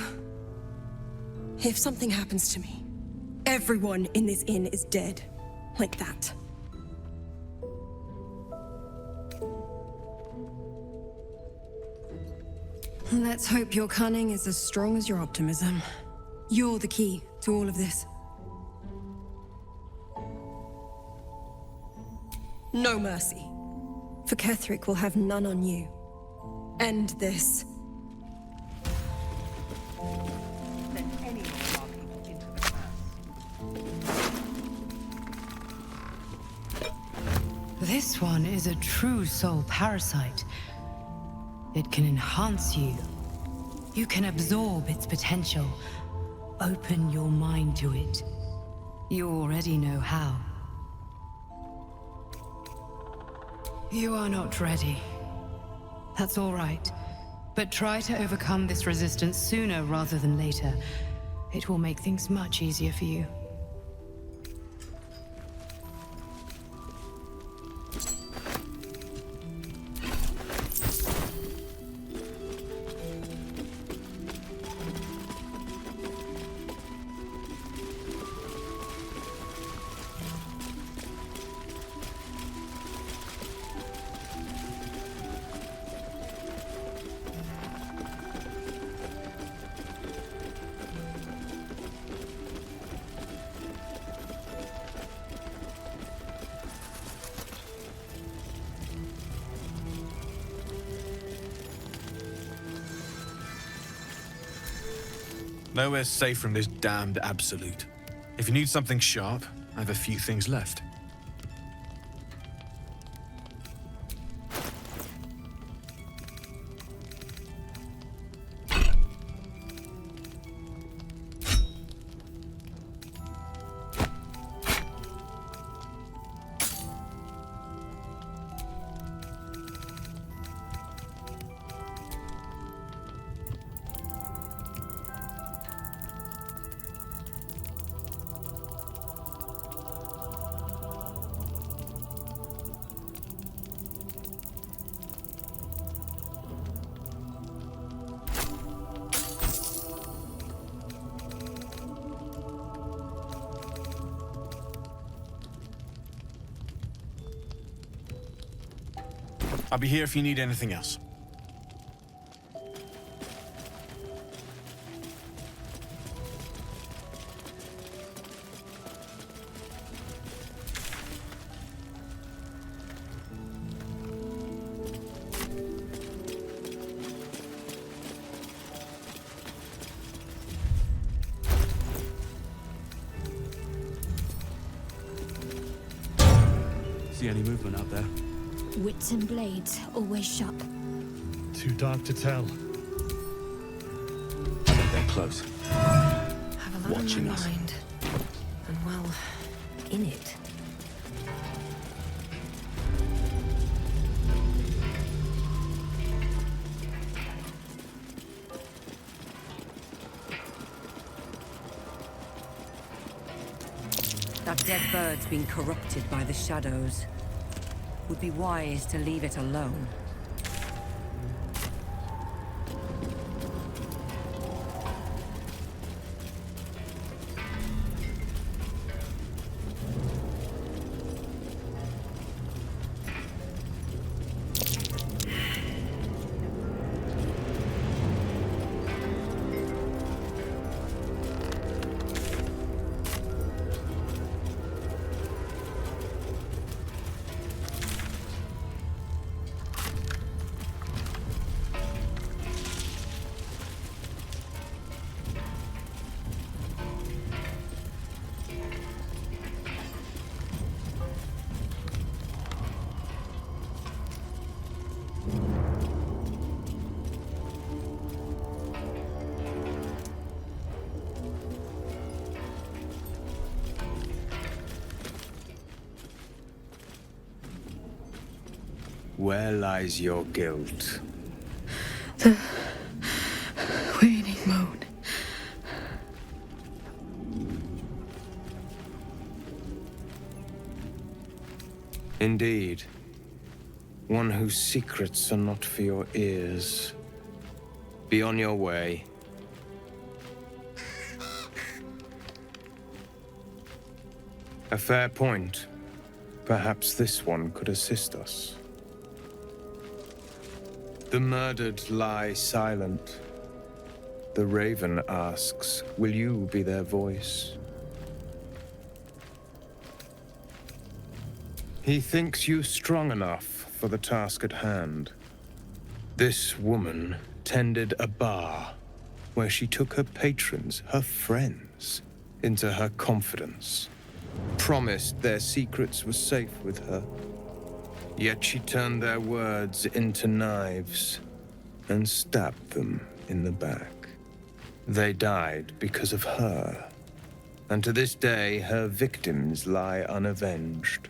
If something happens to me, everyone in this inn is dead. Like that. Let's hope your cunning is as strong as your optimism. You're the key to all of this. No mercy. For Ketheric will have none on you. End this. This one is a true soul parasite. It can enhance you. You can absorb its potential. Open your mind to it. You already know how. You are not ready. That's all right. But try to overcome this resistance sooner rather than later. It will make things much easier for you. Nowhere's safe from this damned absolute. If you need something sharp, I have a few things left. I'll be here if you need anything else. See any movement out there? Wits and blades, always sharp. Too dark to tell. They're close. Have a lot Watching on my us. mind. And well, in it. That dead bird's been corrupted by the shadows. Would be wise to leave it alone. Where lies your guilt? The waning moon. Indeed. One whose secrets are not for your ears. Be on your way. A fair point. Perhaps this one could assist us. The murdered lie silent. The raven asks, will you be their voice? He thinks you strong enough for the task at hand. This woman tended a bar where she took her patrons, her friends, into her confidence. Promised their secrets were safe with her. Yet she turned their words into knives and stabbed them in the back. They died because of her, and to this day her victims lie unavenged.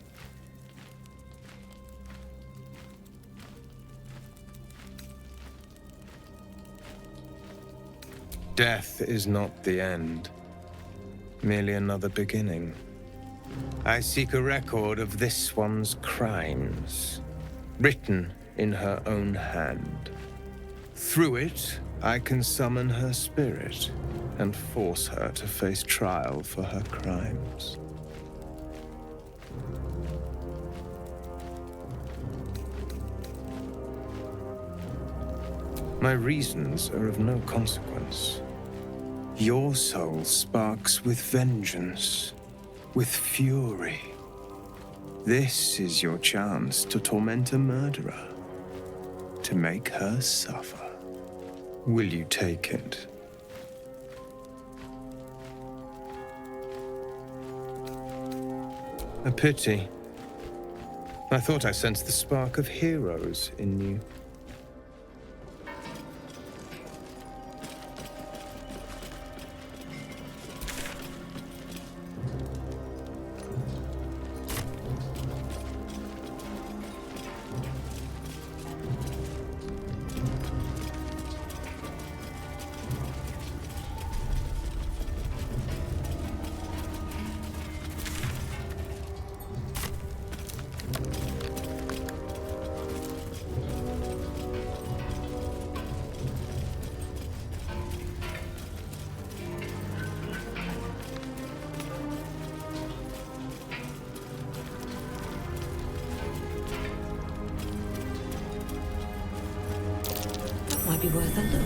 Death is not the end, merely another beginning. I seek a record of this one's crimes, written in her own hand. Through it, I can summon her spirit and force her to face trial for her crimes. My reasons are of no consequence. Your soul sparks with vengeance, with fury. This is your chance to torment a murderer, to make her suffer. Will you take it? A pity. I thought I sensed the spark of heroes in you. be worth a look.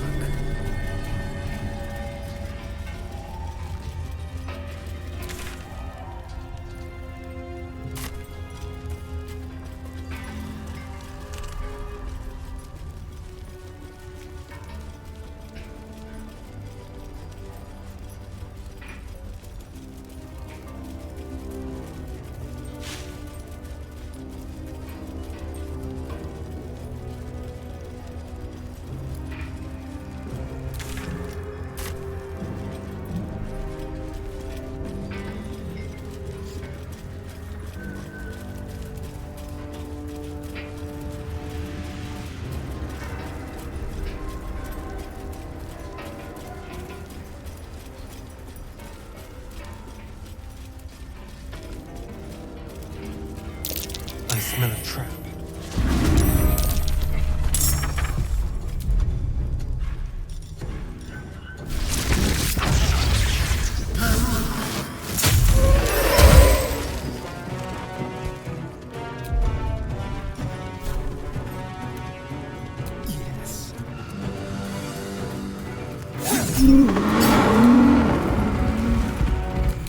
I smell a trap. Yes.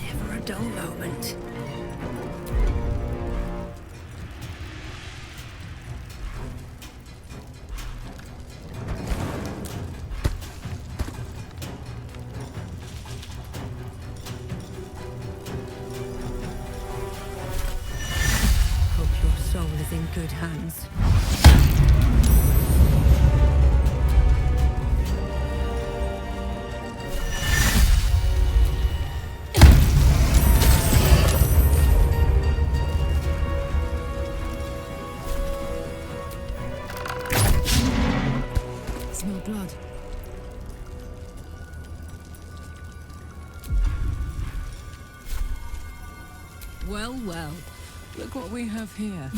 Never a dull moment. Hope your soul is in good hands. Smell blood. Well, well. Look what we have here.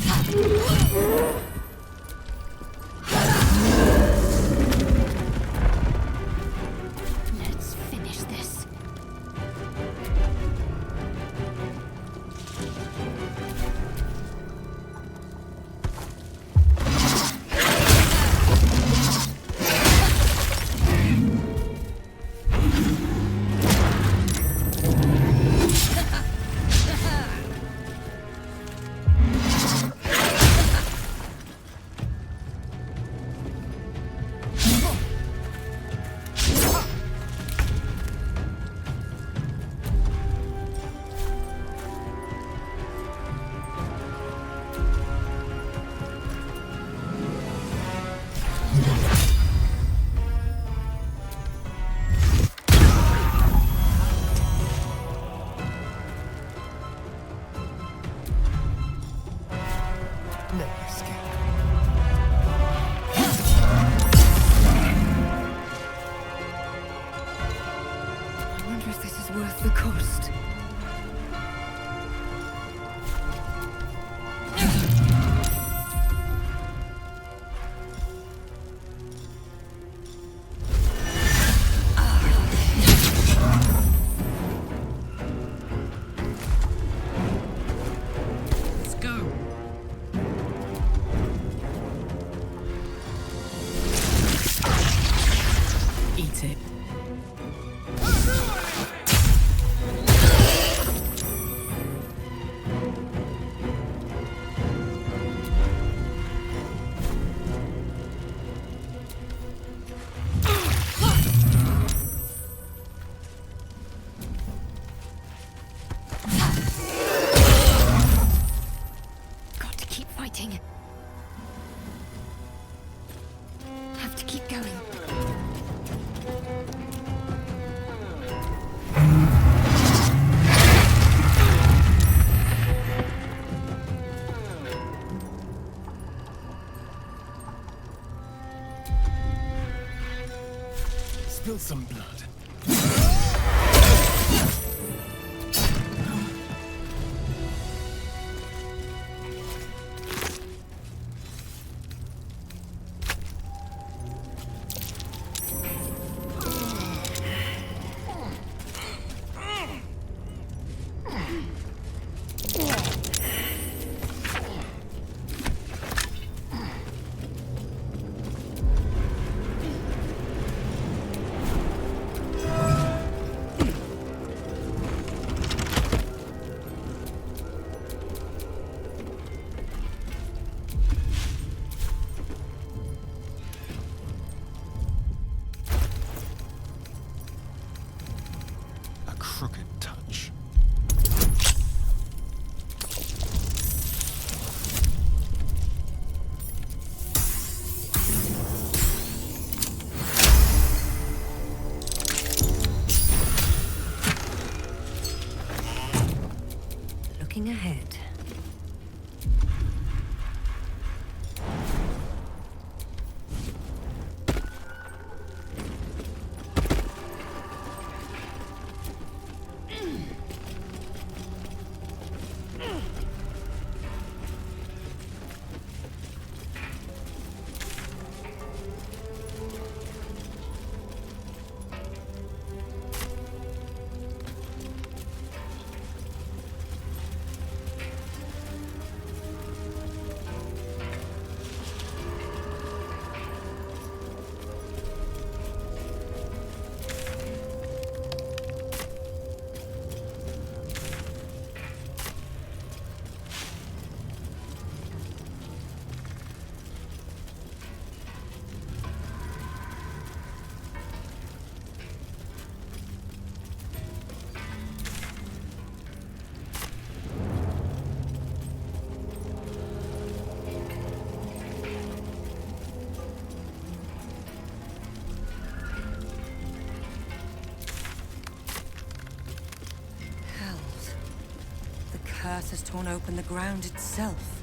Let's finish this. I wonder if this is worth the cost. Let's go. Eat it. Got to keep fighting. Have to keep going. Spill some blood. curse has torn open the ground itself.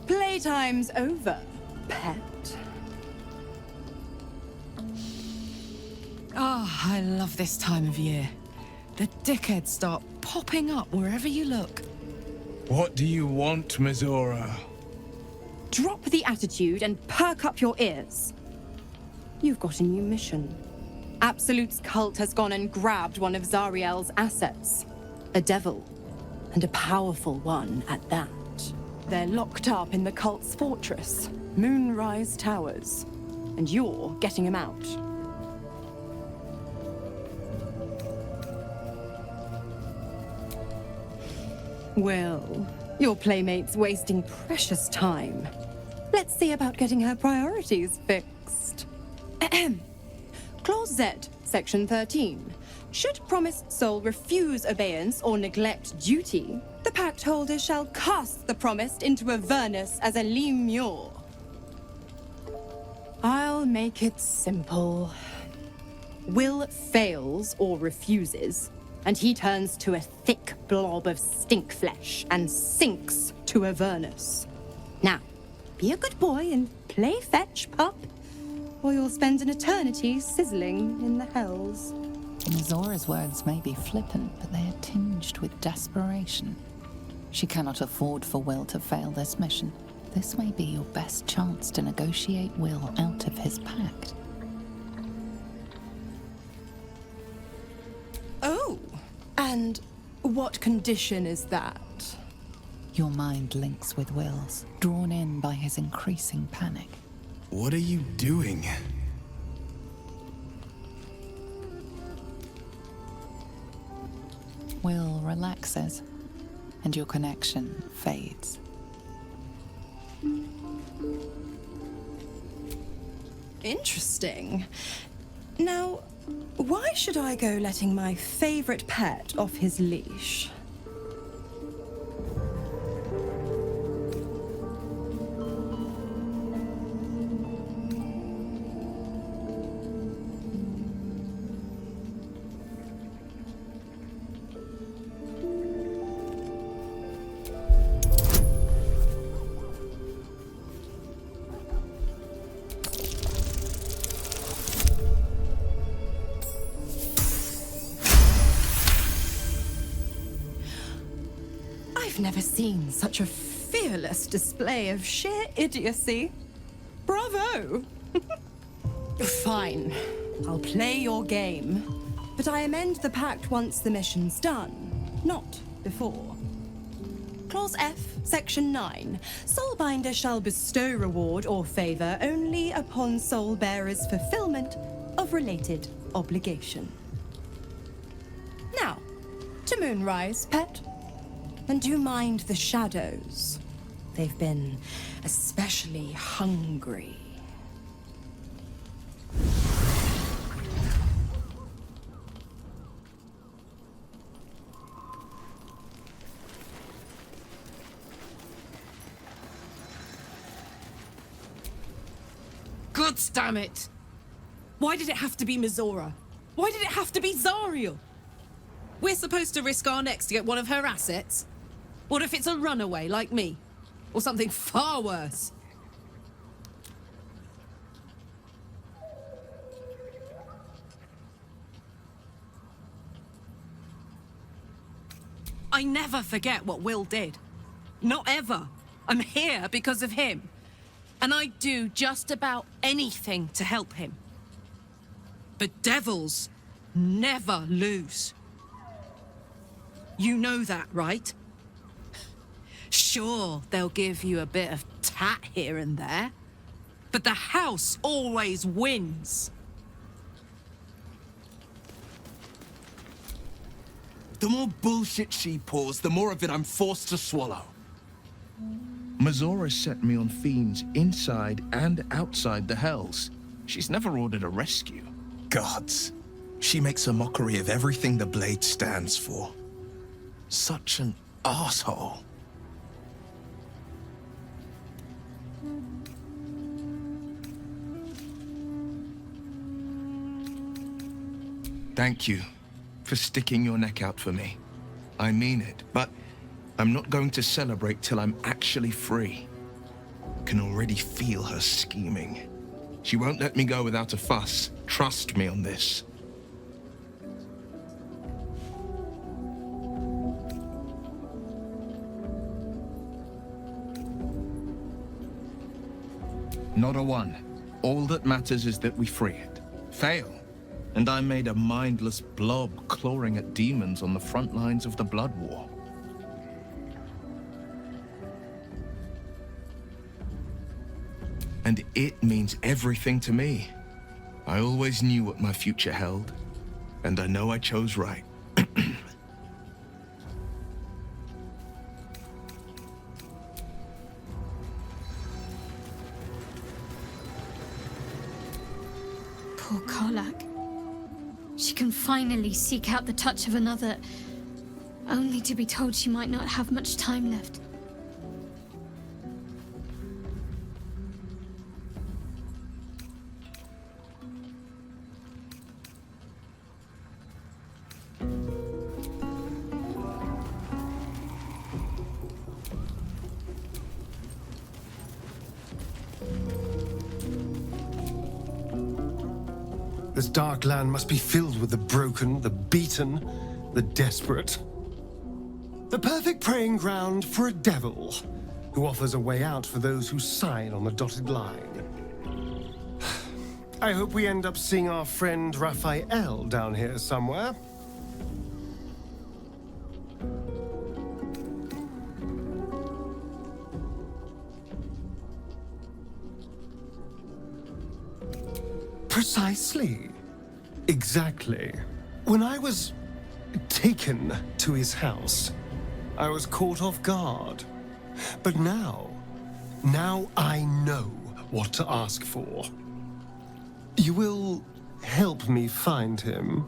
Playtime's over, pet. Oh, I love this time of year. The dickheads start popping up wherever you look. What do you want, Mizora? Drop the attitude and perk up your ears. You've got a new mission. Absolute's cult has gone and grabbed one of Zariel's assets. A devil. And a powerful one at that. They're locked up in the cult's fortress, Moonrise Towers. And you're getting them out. Well, your playmate's wasting precious time. Let's see about getting her priorities fixed. Clause Z, Section 13. Should promised soul refuse obeyance or neglect duty, the pact holder shall cast the promised into Avernus as a lemure. I'll make it simple. Will fails or refuses, and he turns to a thick blob of stink flesh and sinks to Avernus. Now, be a good boy and play fetch, pup, or you'll spend an eternity sizzling in the hells. Mizora's words may be flippant, but they are tinged with desperation. She cannot afford for Will to fail this mission. This may be your best chance to negotiate Will out of his pact. Oh, and what condition is that? Your mind links with Will's, drawn in by his increasing panic. What are you doing? Will relaxes, and your connection fades. Interesting. Now, why should I go letting my favorite pet off his leash? I've never seen such a fearless display of sheer idiocy. Bravo! Fine, I'll play your game. But I amend the pact once the mission's done, not before. Clause F, Section 9. Soulbinder shall bestow reward or favor only upon soul bearer's fulfillment of related obligation. Now, to Moonrise, pet. And do mind the shadows. They've been especially hungry. God damn it! Why did it have to be Mizora? Why did it have to be Zariel? We're supposed to risk our necks to get one of her assets? What if it's a runaway like me? Or something far worse? I never forget what Will did. Not ever. I'm here because of him. And I'd do just about anything to help him. But devils never lose. You know that, right? Sure, they'll give you a bit of tat here and there, but the house always wins. The more bullshit she pours, the more of it I'm forced to swallow. Mazora set me on fiends inside and outside the Hells. She's never ordered a rescue. Gods. She makes a mockery of everything the Blade stands for. Such an asshole. Thank you for sticking your neck out for me. I mean it, but I'm not going to celebrate till I'm actually free. I can already feel her scheming. She won't let me go without a fuss. Trust me on this. Not a one. All that matters is that we free it. Fail, and I'm made a mindless blob clawing at demons on the front lines of the Blood War. And it means everything to me. I always knew what my future held, and I know I chose right. Poor Karlak. She can finally seek out the touch of another, only to be told she might not have much time left. This dark land must be filled with the broken, the beaten, the desperate. The perfect preying ground for a devil who offers a way out for those who sign on the dotted line. I hope we end up seeing our friend Raphael down here somewhere. Precisely. Exactly. When I was taken to his house, I was caught off guard. But now I know what to ask for. You will help me find him,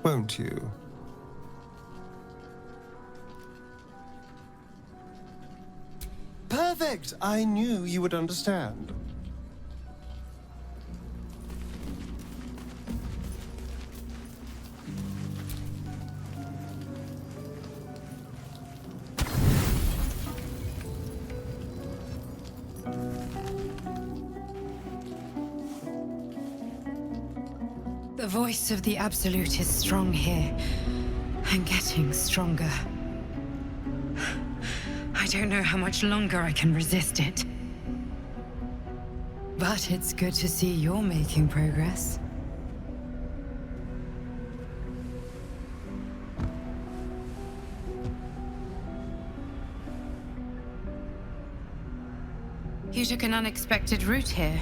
won't you? Perfect! I knew you would understand. The voice of the Absolute is strong here, and getting stronger. I don't know how much longer I can resist it. But it's good to see you're making progress. You took an unexpected route here.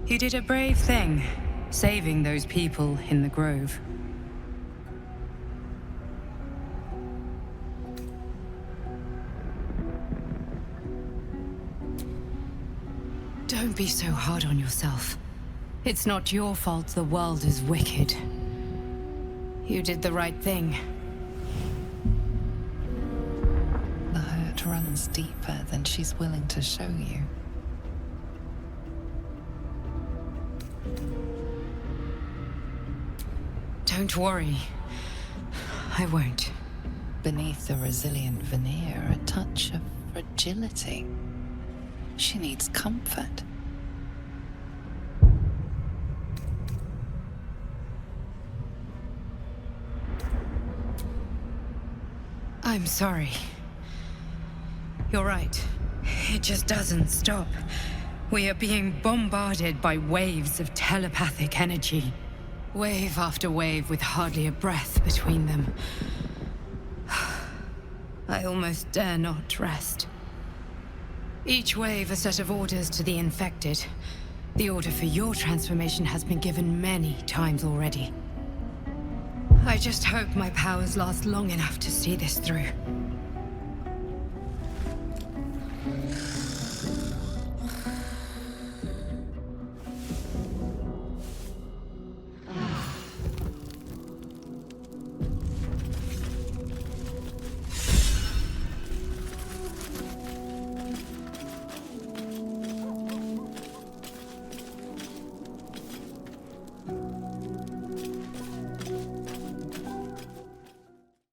You did a brave thing, saving those people in the grove. Don't be so hard on yourself. It's not your fault the world is wicked. You did the right thing. The hurt runs deeper than she's willing to show you. Don't worry. I won't. Beneath the resilient veneer, a touch of fragility. She needs comfort. I'm sorry. You're right. It just doesn't stop. We are being bombarded by waves of telepathic energy. Wave after wave with hardly a breath between them. I almost dare not rest. Each wave a set of orders to the infected. The order for your transformation has been given many times already. I just hope my powers last long enough to see this through.